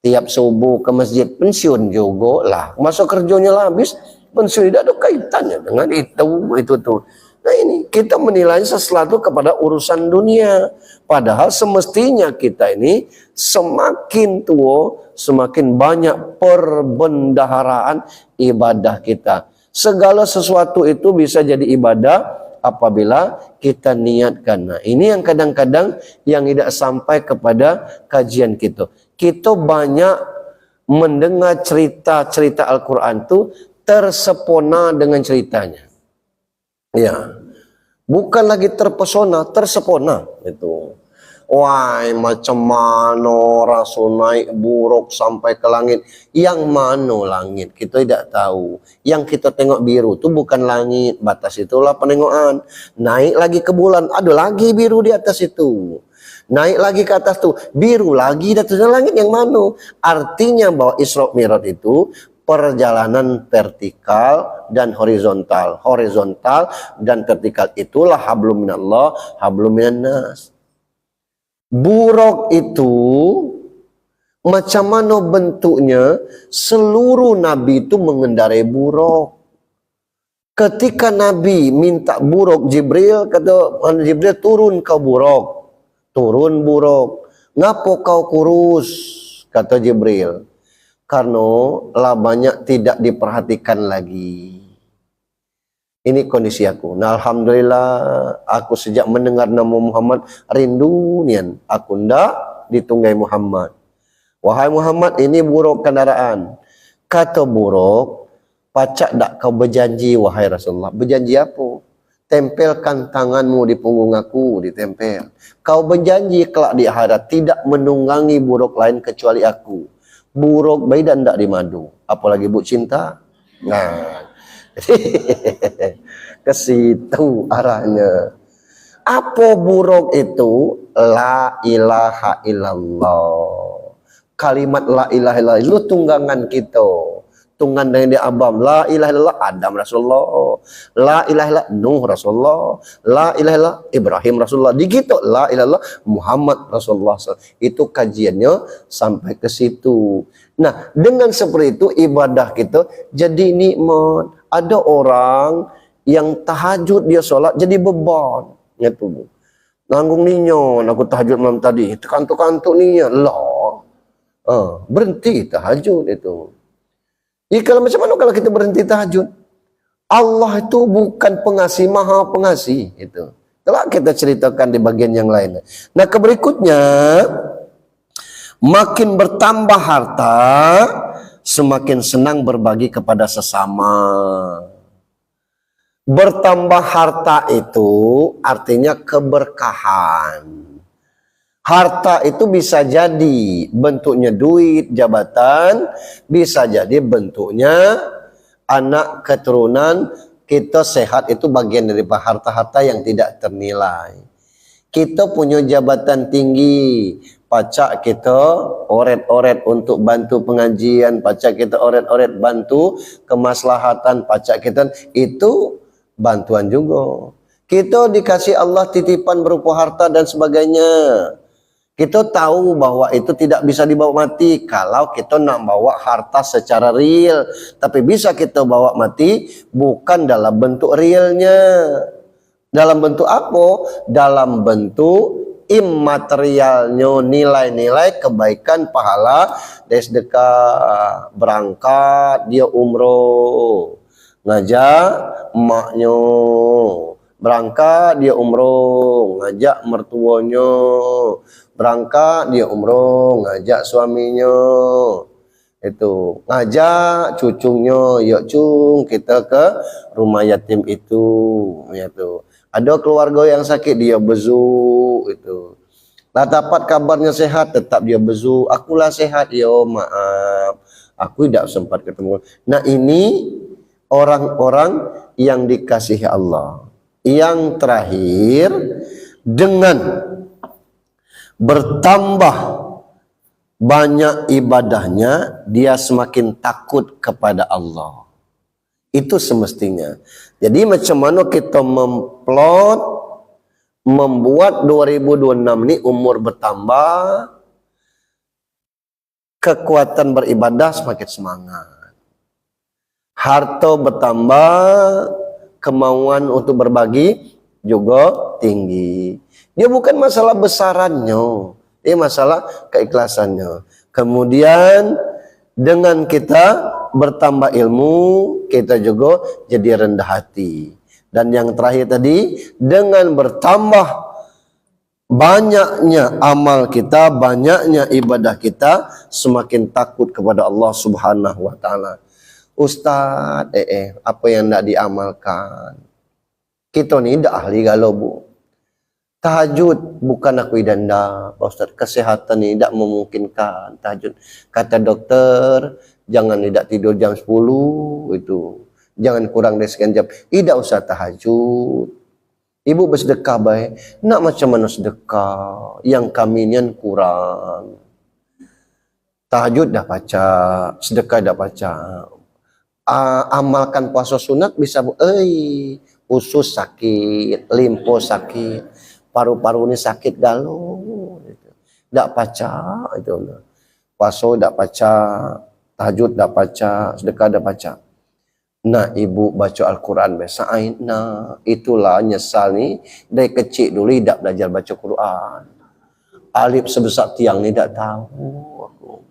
tiap subuh ke masjid, pensiun juga lah. Masa kerjanya lah habis, pensiun tidak ada kaitannya dengan itu tuh. Nah ini kita menilai sesuatu kepada urusan dunia. Padahal semestinya kita ini semakin tua, semakin banyak perbendaharaan ibadah kita. Segala sesuatu itu bisa jadi ibadah apabila kita niatkan. Nah, ini yang kadang-kadang yang tidak sampai kepada kajian kita. Kita banyak mendengar cerita-cerita Al-Quran itu tersepona dengan ceritanya. Ya, bukan lagi terpesona, tersepona itu. Wah, macam mana Rasul naik buruk sampai ke langit? Yang mana langit? Kita tidak tahu. Yang kita tengok biru itu bukan langit, batas itulah penengokan. Naik lagi ke bulan, ada lagi biru di atas itu. Naik lagi ke atas tuh, biru lagi di atas langit yang mana? Artinya bahwa Isra Mi'raj itu perjalanan vertikal dan horizontal. Horizontal dan vertikal itulah hablum minallah, hablum minannas. Buruk itu macam mana bentuknya? Seluruh Nabi itu mengendarai buruk. Ketika Nabi minta buruk, Jibril kata Jibril turun ke buruk. Turun buruk. Ngapo kau kurus? Kata Jibril. Karena lah banyak tidak diperhatikan lagi. Ini kondisi aku. Nah, alhamdulillah aku sejak mendengar nama Muhammad rindu nian. Aku ndak ditunggai Muhammad. Wahai Muhammad, ini buruk kendaraan. Kata buruk, pacak dak kau berjanji wahai Rasulullah. Berjanji apa? Tempelkan tanganmu di punggung aku, ditempel. Kau berjanji kelak di akhirat tidak menunggangi buruk lain kecuali aku. Buruk baik dan ndak dimadu. Apalagi bu cinta. Nah, ke situ arahnya. Apa buruk itu? La ilaha illallah. Kalimat la ilaha illallah itu tunggangan kita. Tunggan dari abam. La ilaha illallah Adam Rasulullah. La ilaha illallah Nuh Rasulullah. La ilaha illallah Ibrahim Rasulullah. Di gitu la ilaha illallah Muhammad Rasulullah. Itu kajiannya sampai ke situ. Nah, dengan seperti itu ibadah kita jadi nikmat. Ada orang yang tahajud dia sholat jadi beban. Gitu. Nanggung ninyo, aku tahajud malam tadi. Kantuk-kantuk ninya. Lah. Berhenti tahajud itu. Kalau macam mana kalau kita berhenti tahajud? Allah itu bukan pengasih, maha pengasih. Itu. Kalau kita ceritakan di bagian yang lain. Nah, berikutnya, makin bertambah harta, semakin senang berbagi kepada sesama. Bertambah harta itu artinya keberkahan. Harta itu bisa jadi bentuknya duit, jabatan, bisa jadi bentuknya anak keturunan, kita sehat itu bagian dari harta-harta yang tidak ternilai. Kita punya jabatan tinggi, pacak kita oret-oret untuk bantu pengajian, pacak kita oret-oret bantu kemaslahatan, pacak kita itu bantuan juga. Kita dikasih Allah titipan berupa harta dan sebagainya. Kita tahu bahwa itu tidak bisa dibawa mati kalau kita nak bawa harta secara real. Tapi bisa kita bawa mati bukan dalam bentuk realnya. Dalam bentuk apa? Dalam bentuk immaterialnya, nilai-nilai kebaikan, pahala, sedekah, berangkat, dia umroh, ngajak emaknya, berangkat dia umroh, ngajak mertuanya, berangkat dia umroh, ngajak suaminya, itu ngajak cucunya, yuk cung kita ke rumah yatim itu, itu. Ada keluarga yang sakit dia bezu itu. Lah dapat kabarnya sehat tetap dia bezu. Akulah sehat, yo maaf, aku tidak sempat ketemu. Nah ini orang-orang yang dikasihi Allah. Yang terakhir, dengan bertambah banyak ibadahnya, dia semakin takut kepada Allah. Itu semestinya. Jadi macam mana kita memplot, membuat 2026 ini umur bertambah, kekuatan beribadah semakin semangat. Harta bertambah, kemauan untuk berbagi juga tinggi. Dia bukan masalah besarannya, ini masalah keikhlasannya. Kemudian dengan kita bertambah ilmu, kita juga jadi rendah hati. Dan yang terakhir tadi, dengan bertambah banyaknya amal kita, banyaknya ibadah kita, semakin takut kepada Allah Subhanahu wa Ta'ala. Ustaz, apa yang tidak diamalkan? Kita ni tidak ahli galau bu. Tahajud bukan aku idanda, Pak Ustaz. Kesehatan ni tidak memungkinkan tahajud. Kata dokter, jangan tidak tidur jam 10 itu. Jangan kurang dari sekian jam. Tidak usah tahajud. Ibu bersedekah baik. Nak macam mana sedekah? Yang kami nian kurang. Tahajud dah baca, sedekah dah baca. Amalkan puasa sunat bisa bu. Usus sakit, limpo sakit, paru-paru ini sakit galau. Tak baca itu. Puasa tak baca, tahajud tak baca, sedekah tak baca. Nah, ibu baca Al-Quran biasa. Nah, itulah nyesal ni dari kecil dulu tidak belajar baca Quran. Alif sebesar tiang ni tak tahu aku.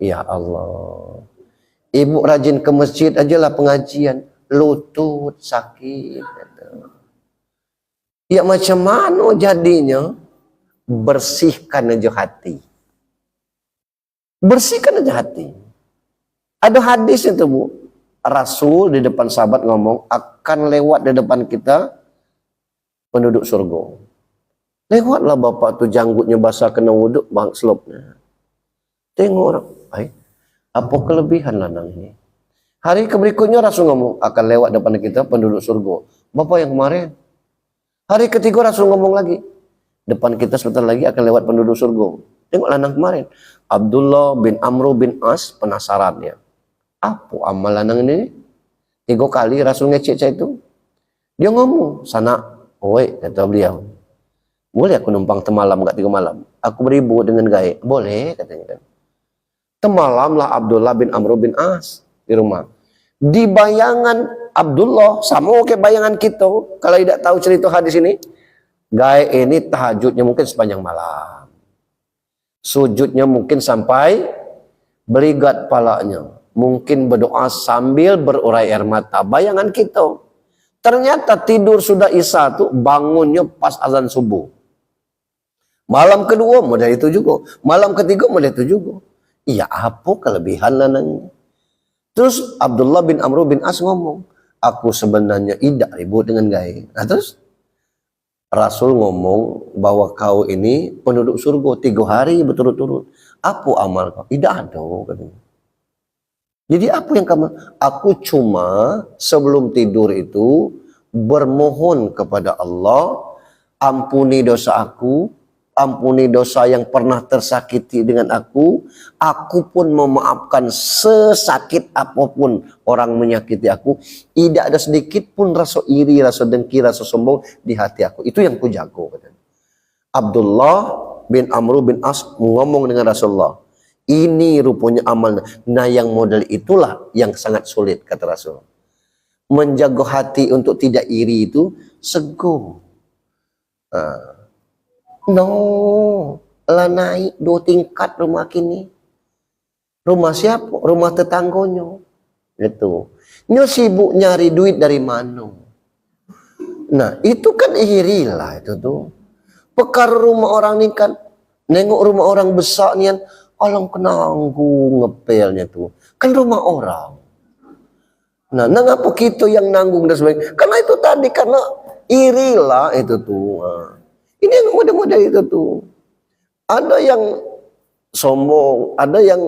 Ya Allah. Ibu rajin ke masjid ajalah pengajian, lutut sakit. Ya macam mana jadinya? Bersihkan aja hati. Bersihkan aja hati. Ada hadis itu Bu. Rasul di depan sahabat ngomong, akan lewat di depan kita penduduk surga. Lewatlah bapak tu janggutnya basah kena wuduk, bang selopnya. Tengok orang, apa kelebihan lanang ini? Hari berikutnya Rasul ngomong, akan lewat depan kita penduduk surga. Bapak yang kemarin. Hari ketiga Rasul ngomong lagi, depan kita sebentar lagi akan lewat penduduk surga. Tengok lanang kemarin. Abdullah bin Amr bin As penasarannya. Apa amal lanang ini? 3 kali Rasul ngecek saya itu. Dia ngomong, sana, oi, kata beliau. Boleh aku numpang temalam kat 3 malam? Aku beribu dengan gaib. Boleh, katanya kan. Temalamlah Abdullah bin Amr bin As di rumah. Di bayangan Abdullah, sama kayak bayangan kita. Kalau tidak tahu cerita hadis ini, gaib ini tahajudnya mungkin sepanjang malam. Sujudnya mungkin sampai beligat palanya. Mungkin berdoa sambil berurai air mata. Bayangan kita. Ternyata tidur sudah isya tuh bangunnya pas azan subuh. Malam kedua model itu juga. Malam ketiga model itu juga. Iya apa kelebihan lanangnya? Terus Abdullah bin Amr bin As ngomong, aku sebenarnya tidak ribut dengan gaib. Nah terus Rasul ngomong bahwa kau ini penduduk surga 3 hari berturut-turut. Apa amal kau? Tidak ada katanya. Jadi apa yang kamu? Aku cuma sebelum tidur itu bermohon kepada Allah, ampuni dosa aku, ampuni dosa yang pernah tersakiti dengan aku pun memaafkan sesakit apapun orang menyakiti aku, tidak ada sedikit pun rasa iri, rasa dengki, rasa sombong di hati aku. Itu yang kujago. Abdullah bin Amr bin As ngomong dengan Rasulullah, ini rupanya amalnya. Nah yang model itulah yang sangat sulit kata Rasul. Menjaga hati untuk tidak iri itu sego. No, lah naik 2 tingkat rumah kini. Rumah siapa? Rumah tetanggonya. Itu. Nyo sibuk nyari duit dari mana? Nah itu kan iri lah itu tuh. Perkara rumah orang ni kan, nengok rumah orang besar ni kan, alang kenanggung ngepelnya tuh. Kan rumah orang. Nah, ngapa kita yang nanggung dan sebagainya? Karena itu tadi, karena irilah itu tuh. Ini yang model-model itu tuh. Ada yang sombong, ada yang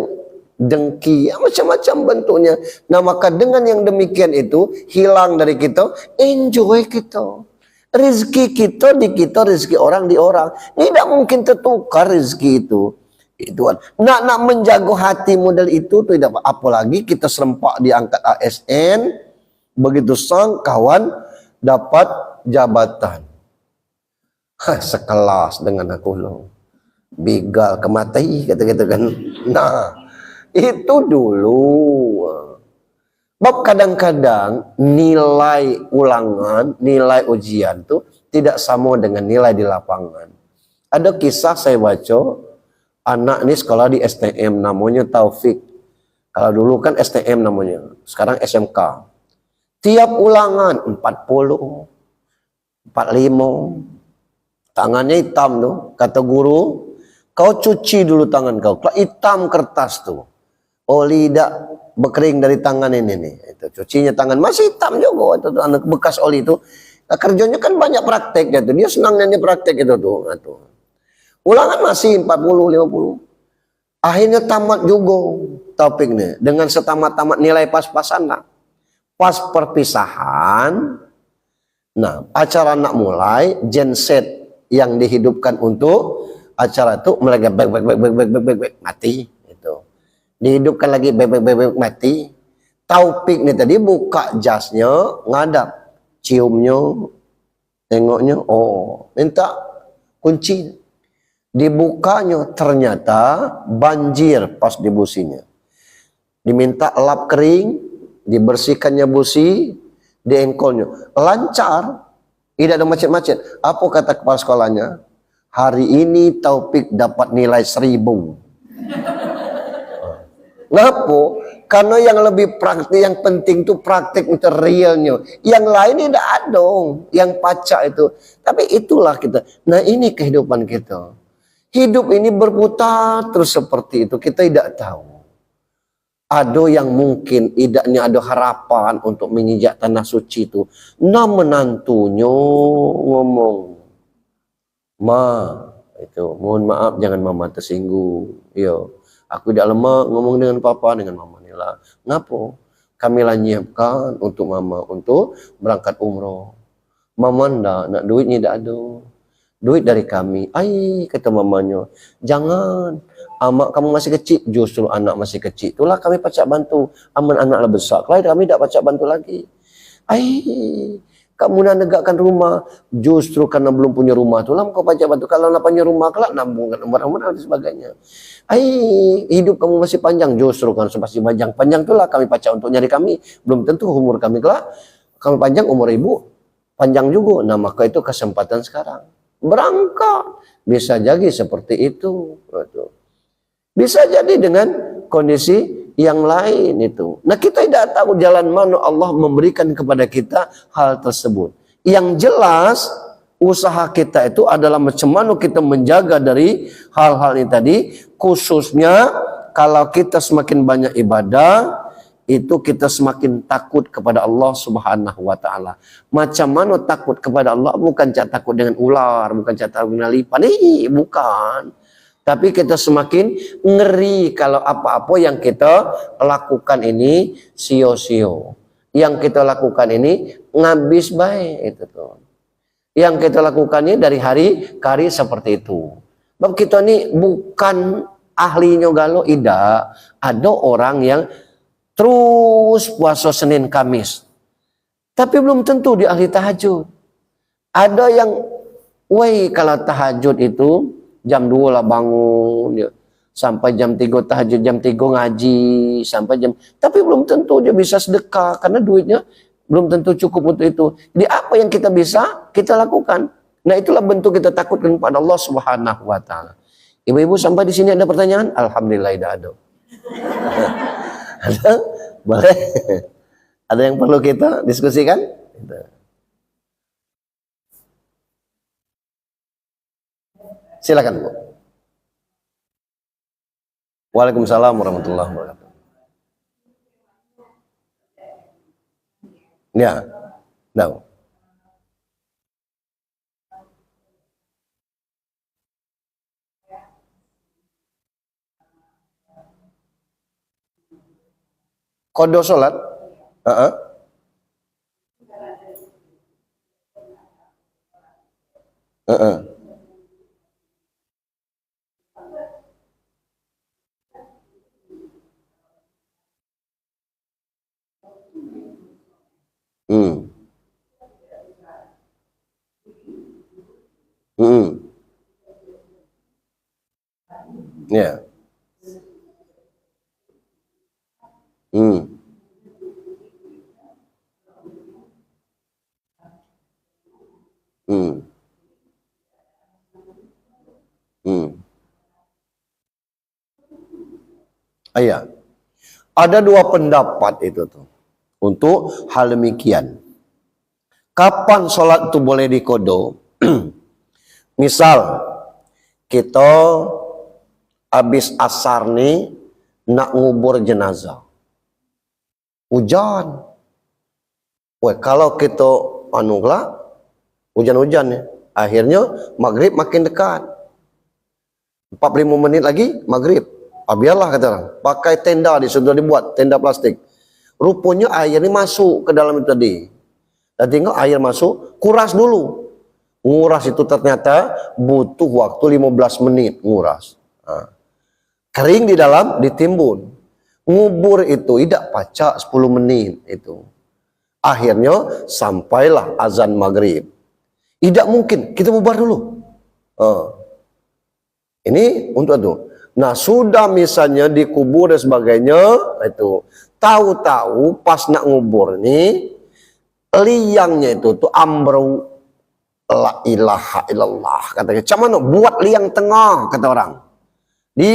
dengki, macam-macam bentuknya. Nah, maka dengan yang demikian itu, hilang dari kita, enjoy kita. Rizki kita di kita, rizki orang di orang. Tidak mungkin tertukar rizki itu. Itu nak menjaga hati model itu tidak apa, apalagi kita serempak diangkat ASN, begitu sang kawan dapat jabatan sekelas dengan aku loh, bigal kemati kata-kata kan. Nah itu dulu bab kadang-kadang nilai ulangan, nilai ujian tuh tidak sama dengan nilai di lapangan. Ada kisah saya baca, anak ini sekolah di STM, namanya Taufik. Kalau dulu kan STM namanya, sekarang SMK. Tiap ulangan 40, 45, tangannya hitam tuh. Kata guru, kau cuci dulu tangan kau. Kalau hitam kertas tuh, oli dak berkering dari tangan ini nih. Itu cucinya tangan masih hitam juga. Itu tuh, anak bekas oli itu. Nah, kerjanya kan banyak praktek gitu. Dia senangnya praktek itu tuh. Nah, tuh. Ulangan masih 40, 50. Akhirnya tamat juga topik nih. Dengan setamat-tamat nilai pas-pasan lah. Pas perpisahan. Nah, acara nak mulai. Genset yang dihidupkan untuk acara itu mulai bek, mati. Itu. Dihidupkan lagi bek, mati. Taufik nih tadi buka jasnya, ngadap. Ciumnya, tengoknya, oh minta kunci. Dibukanya ternyata banjir pas di businya. Diminta lap kering, dibersihkannya busi, diengkolnya. Lancar, tidak ada macet-macet. Apa kata kepala sekolahnya? Hari ini Taufik dapat nilai 1000. Ngapa? Karena yang lebih praktik, yang penting itu praktik itu realnya. Yang lain tidak ada, yang pacak itu. Tapi itulah kita. Nah ini kehidupan kita. Hidup ini berputar terus seperti itu. Kita tidak tahu. Ada yang mungkin idaknya ada harapan untuk menginjak tanah suci itu. Nah menantunya ngomong, Ma, itu mohon maaf jangan mama tersinggung. Yo, aku tidak lemah ngomong dengan papa dengan mama nila. Ngapo? Kami lah nyiapkan untuk mama untuk berangkat umroh. Mama nak duitnya tidak ada. Duit dari kami. Ai, kata mamanya, jangan. Amak kamu masih kecil, justru anak masih kecil. Itulah kami pacak bantu. Aman anak lah besar. Kalau kami tidak pacak bantu lagi. Ai, kamu nak negakkan rumah, justru karena belum punya rumah itulah kau pacak bantu. Kalau nak punya rumah kelak nambungkan umur-umur dan sebagainya. Ai, hidup kamu masih panjang, justru kan masih panjang itulah kami pacak untuk nyari kami. Belum tentu umur kami kelak kami panjang, umur ibu panjang juga. Nah maka itu kesempatan sekarang. Berangkat bisa jadi seperti itu. Bisa jadi dengan kondisi yang lain itu. Nah kita tidak tahu jalan mana Allah memberikan kepada kita hal tersebut. Yang jelas usaha kita itu adalah macam mana kita menjaga dari hal-hal ini tadi. Khususnya kalau kita semakin banyak ibadah, itu kita semakin takut kepada Allah Subhanahu wa taala. Macam mana takut kepada Allah? Bukan takut dengan ular, bukan takut dengan lipan, bukan. Tapi kita semakin ngeri kalau apa-apa yang kita lakukan ini sio-sio. Yang kita lakukan ini ngabis baik itu tuh. Yang kita lakukannya dari hari ke hari seperti itu. Sebab kita ini bukan ahlinya galau, tidak. Ada orang yang terus puasa Senin Kamis. Tapi belum tentu dia ahli tahajud. Ada yang, kalau tahajud itu jam 2 lah bangun, dia, sampai jam 3 tahajud, jam 3 ngaji, sampai jam, tapi belum tentu dia bisa sedekah, karena duitnya belum tentu cukup untuk itu. Jadi apa yang kita bisa, kita lakukan. Nah itulah bentuk kita takutkan kepada Allah Subhanahu wa taala. Ibu-ibu sampai di sini ada pertanyaan? Alhamdulillah tidak ada. Ada? Boleh? Ada yang perlu kita diskusikan? Silakan Bu. Waalaikumsalam warahmatullahi wabarakatuh. Ya, no. Qada salat? Heeh. Heeh. Hmm. Hmm. Ya. Hmm. Hmm. Hmm. Iya. Ada dua pendapat itu tuh. Untuk hal demikian. Kapan sholat itu boleh dikodo? Misal, kita habis asar nih, nak ngubur jenazah. Hujan. Kalau kita hujan-hujan ya. Akhirnya maghrib makin dekat. 45 menit lagi maghrib. Biarlah kata orang. Pakai tenda sudah dibuat, tenda plastik. Rupanya air ini masuk ke dalam itu tadi. Dan tinggal air masuk, kuras dulu. Nguras itu ternyata butuh waktu 15 menit nguras. Nah. Kering di dalam, ditimbun. Ngubur itu tidak pacak 10 menit itu. Akhirnya sampailah azan maghrib. Tidak mungkin, kita bubar dulu. Ini untuk itu. Nah sudah misalnya dikubur dan sebagainya, itu tahu-tahu pas nak ngubur nih, liangnya itu tuh ambruk. La ilaha illallah katanya. Macam mana buat liang tengah kata orang. Di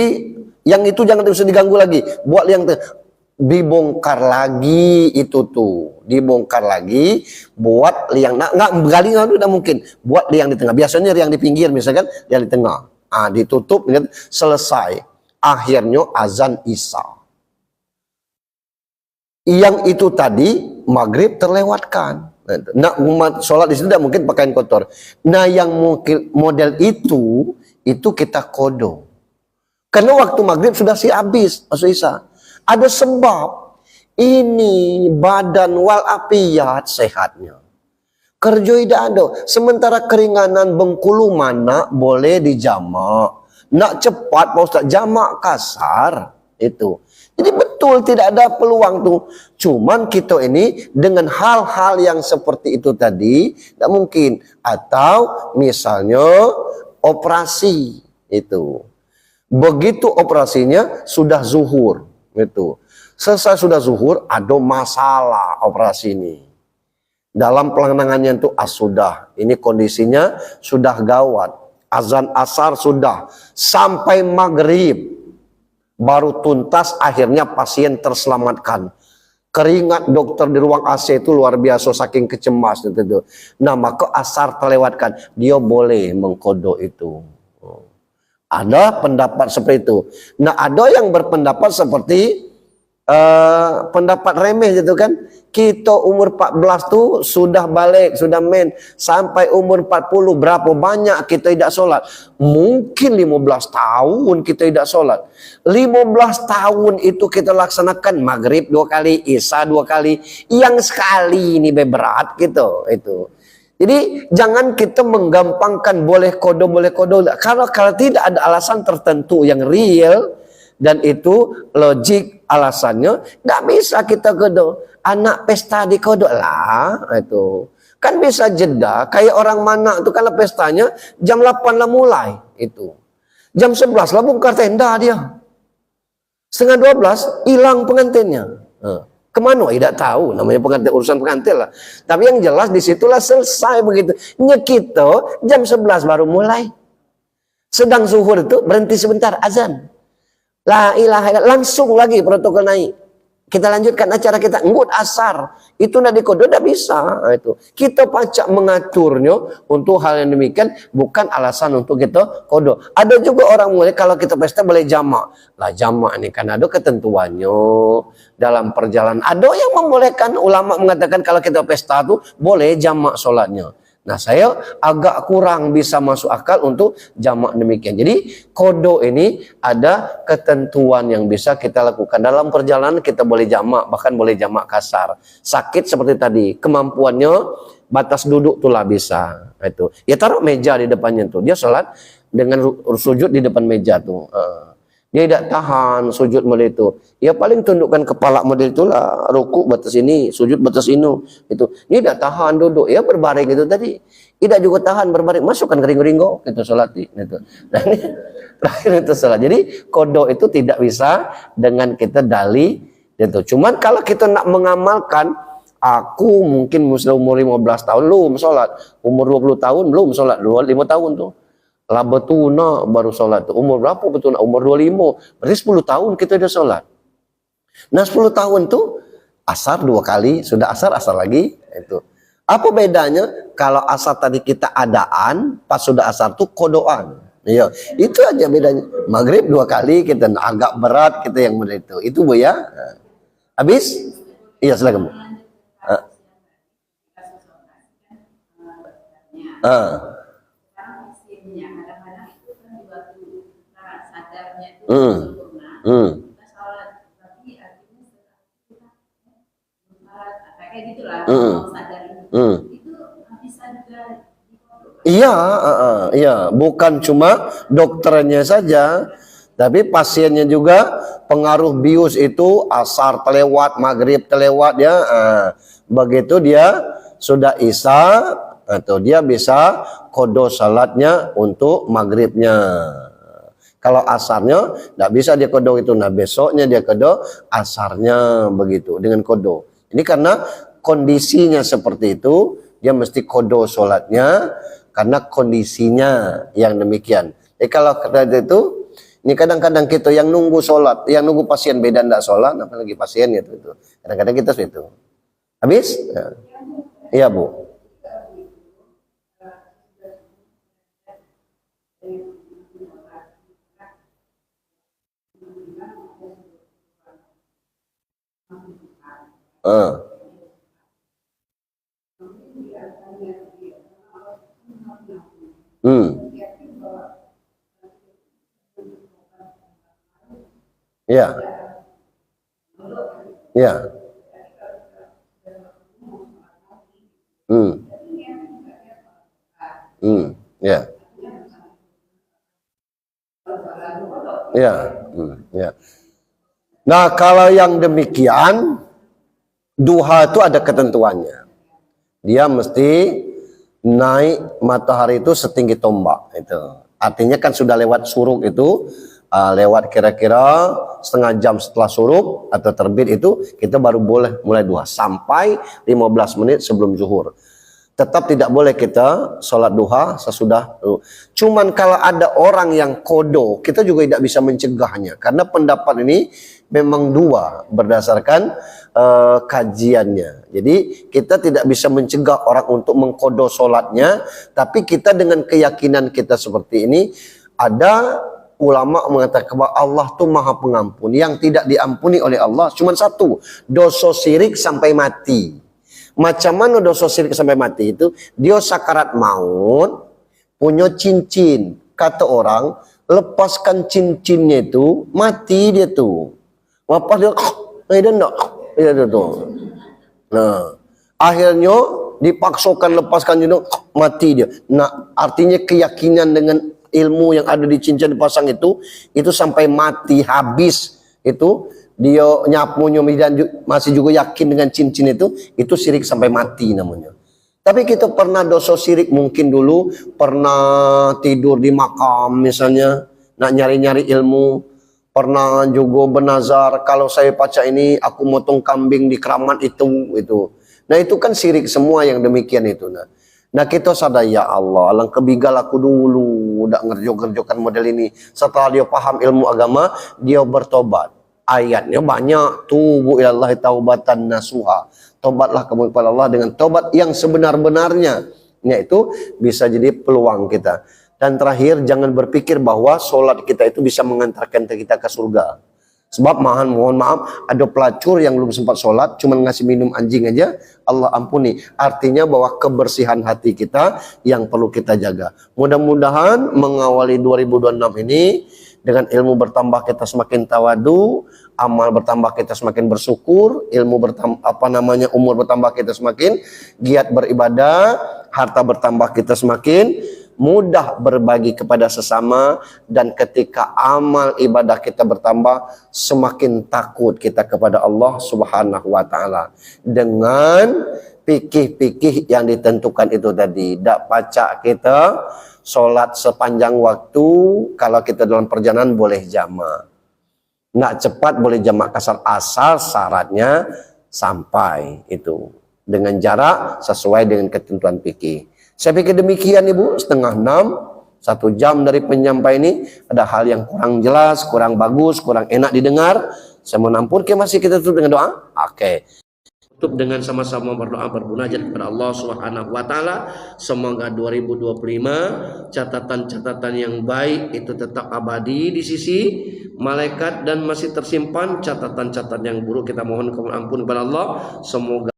yang itu jangan usah diganggu lagi. Buat liang tengah. Dibongkar lagi itu tuh. Dibongkar lagi. Buat liang. Nggak bergali nggak mungkin. Buat liang di tengah. Biasanya liang di pinggir misalkan. Liang di tengah. Ditutup. Selesai. Akhirnya azan Isya. Yang itu tadi maghrib terlewatkan. Nak umat sholat di situ tidak mungkin pakaian kotor. Nah yang mungkin model itu kita kodo. Karena waktu maghrib sudah habis masuk Isya. Ada sebab ini badan wal apiat sehatnya. Kerja tidak ada. Sementara keringanan Bengkulu mana boleh dijamak. Nak cepat Pak Ustaz jamak kasar itu. Jadi betul tidak ada peluang tuh. Cuman kita ini dengan hal-hal yang seperti itu tadi tidak mungkin. Atau misalnya operasi itu. Begitu operasinya sudah zuhur itu. Selesai sudah zuhur ada masalah operasi ini. Dalam penanganannya itu sudah. Ini kondisinya sudah gawat. Azan asar sudah sampai maghrib. Baru tuntas akhirnya pasien terselamatkan. Keringat dokter di ruang AC itu luar biasa saking kecemas itu. Nah maka asar terlewatkan. Dia boleh mengkodok itu. Ada pendapat seperti itu. Nah ada yang berpendapat seperti pendapat remeh gitu kan. Kita umur 14 tuh sudah balik, sudah main. Sampai umur 40 berapa banyak kita tidak sholat. Mungkin 15 tahun kita tidak sholat. 15 tahun itu kita laksanakan maghrib 2 kali, Isya 2 kali. Yang sekali ini berat gitu. Itu. Jadi jangan kita menggampangkan boleh kodo. Kalau tidak ada alasan tertentu yang real. Dan itu logik alasannya. Tidak bisa kita kodo. Anak pesta di kodok lah itu kan bisa jeda kayak orang mana itu kalau pestanya jam 8 lah mulai itu jam 11 lah bongkar tenda dia setengah 12 hilang pengantinnya kemana tidak tahu namanya pengantin urusan pengantin lah tapi yang jelas disitulah selesai begitu kita jam 11 baru mulai sedang zuhur itu berhenti sebentar azan la ilaha illallah langsung lagi protokol naik. Kita lanjutkan acara kita, nggut asar. Itu tidak dikodo, tidak bisa. Itu. Kita pacak mengaturnya untuk hal yang demikian, bukan alasan untuk kita kodo. Ada juga orang mulai, kalau kita pesta boleh jamak. Lah jamak ini kan ada ketentuannya dalam perjalanan. Ada yang membolehkan, ulama mengatakan kalau kita pesta itu boleh jamak sholatnya. Nah saya agak kurang bisa masuk akal untuk jamak demikian. Jadi kodo ini ada ketentuan yang bisa kita lakukan. Dalam perjalanan kita boleh jamak, bahkan boleh jamak kasar. Sakit seperti tadi, kemampuannya batas duduk itulah bisa. Itu. Ya taruh meja di depannya tuh. Dia sholat dengan sujud di depan meja tuh. Dia tidak tahan sujud model itu. Ya paling tundukkan kepala model itulah. Rukuk batas ini, sujud batas ini. Itu. Dia tidak tahan duduk. Ya berbaring itu tadi. Tidak juga tahan berbaring. Masukkan kering-keringgo. Itu sholat. Itu. Dan itu sholat. Jadi kodo itu tidak bisa dengan kita dali. Itu. Cuman kalau kita nak mengamalkan. Aku mungkin umur 15 tahun belum sholat. Umur 20 tahun belum sholat. 25 tahun tuh. Lah betuna baru sholat. Umur berapa betuna? Umur 25. Berarti 10 tahun kita udah sholat. Nah 10 tahun tuh asar 2 kali. Sudah asar lagi. Itu. Apa bedanya? Kalau asar tadi kita adaan. Pas sudah asar tuh kodoan. Iya, itu aja bedanya. Maghrib 2 kali kita agak berat kita yang benar itu. Itu Bu ya. Habis? Iya silakan Bu. Iya, bukan cuma dokternya saja, tapi pasiennya juga pengaruh bius itu asar terlewat, maghrib terlewat ya. Begitu dia sudah isya atau dia bisa kodo salatnya untuk maghribnya. Kalau asarnya tidak bisa dia kodo itu. Nah besoknya dia kodo asarnya begitu dengan kodo. Ini karena kondisinya seperti itu, dia mesti kodo sholatnya. karena kondisinya yang demikian. Kalau kata itu, ini kadang-kadang kita yang nunggu sholat, yang nunggu pasien beda ndak sholat, apalagi pasien itu. Kadang-kadang kita itu. Habis? Ya. Iya Bu. Ya. Ya. Ya. Ya. Ya. Nah, kalau yang demikian, duha itu ada ketentuannya. Dia mesti naik matahari itu setinggi tombak itu. Artinya kan sudah lewat suruk itu, lewat kira-kira setengah jam setelah suruk atau terbit itu, kita baru boleh mulai duha sampai 15 menit sebelum zuhur. Tetap tidak boleh kita sholat duha sesudah. Cuman kalau ada orang yang kodo, kita juga tidak bisa mencegahnya. Karena pendapat ini memang dua berdasarkan kajiannya. Jadi kita tidak bisa mencegah orang untuk mengkodo sholatnya. Tapi kita dengan keyakinan kita seperti ini, ada ulama mengatakan bahwa Allah itu maha pengampun. Yang tidak diampuni oleh Allah cuma satu, dosa syirik sampai mati. Macam mana dosa syirik sampai mati itu? Dia sakarat maut, punya cincin. Kata orang, lepaskan cincinnya itu, mati dia tuh. Apa dia? Dia enggak. Dia tuh. Nah, akhirnya dipaksakan lepaskan itu, mati dia. Nah, artinya keyakinan dengan ilmu yang ada di cincin dipasang itu sampai mati habis itu. Dia nyapunya dan masih juga yakin dengan cincin itu syirik sampai mati namanya. Tapi kita pernah dosa syirik mungkin dulu, pernah tidur di makam misalnya, nak nyari-nyari ilmu, pernah juga bernazar, kalau saya baca ini aku motong kambing di keramat itu. Nah itu kan syirik semua yang demikian itu. Nah kita sadar, ya Allah, alangkah bigal aku dulu, udah ngerjok-ngerjokan model ini. Setelah dia paham ilmu agama, dia bertobat. Ayatnya banyak, tubu ilallahi taubatan nasuha. Tobatlah kamu kepada Allah dengan tobat yang sebenar-benarnya. Yaitu bisa jadi peluang kita. Dan terakhir, jangan berpikir bahwa sholat kita itu bisa mengantarkan kita ke surga. Sebab mohon maaf, ada pelacur yang belum sempat sholat, cuma ngasih minum anjing aja, Allah ampuni. Artinya bahwa kebersihan hati kita yang perlu kita jaga. Mudah-mudahan mengawali 2026 ini, dengan ilmu bertambah kita semakin tawadu, amal bertambah kita semakin bersyukur, ilmu bertambah umur bertambah kita semakin giat beribadah, harta bertambah kita semakin mudah berbagi kepada sesama, dan ketika amal ibadah kita bertambah semakin takut kita kepada Allah Subhanahu wa taala dengan fikih-fikih yang ditentukan itu tadi. Dak pacak kita sholat sepanjang waktu, kalau kita dalam perjalanan boleh jamak. Nggak cepat boleh jamak kasar, asal syaratnya sampai itu dengan jarak sesuai dengan ketentuan fikih. Saya pikir demikian Ibu, 5:30, 1 jam dari penyampai ini ada hal yang kurang jelas, kurang bagus, kurang enak didengar. Saya mohon ampun, masih kita tutup dengan doa. Oke. Tutup dengan sama-sama berdoa bermunajat kepada Allah Subhanahu wa taala. Semoga 2025 catatan-catatan yang baik itu tetap abadi di sisi malaikat, dan masih tersimpan catatan-catatan yang buruk kita mohon ampun kepada Allah. Semoga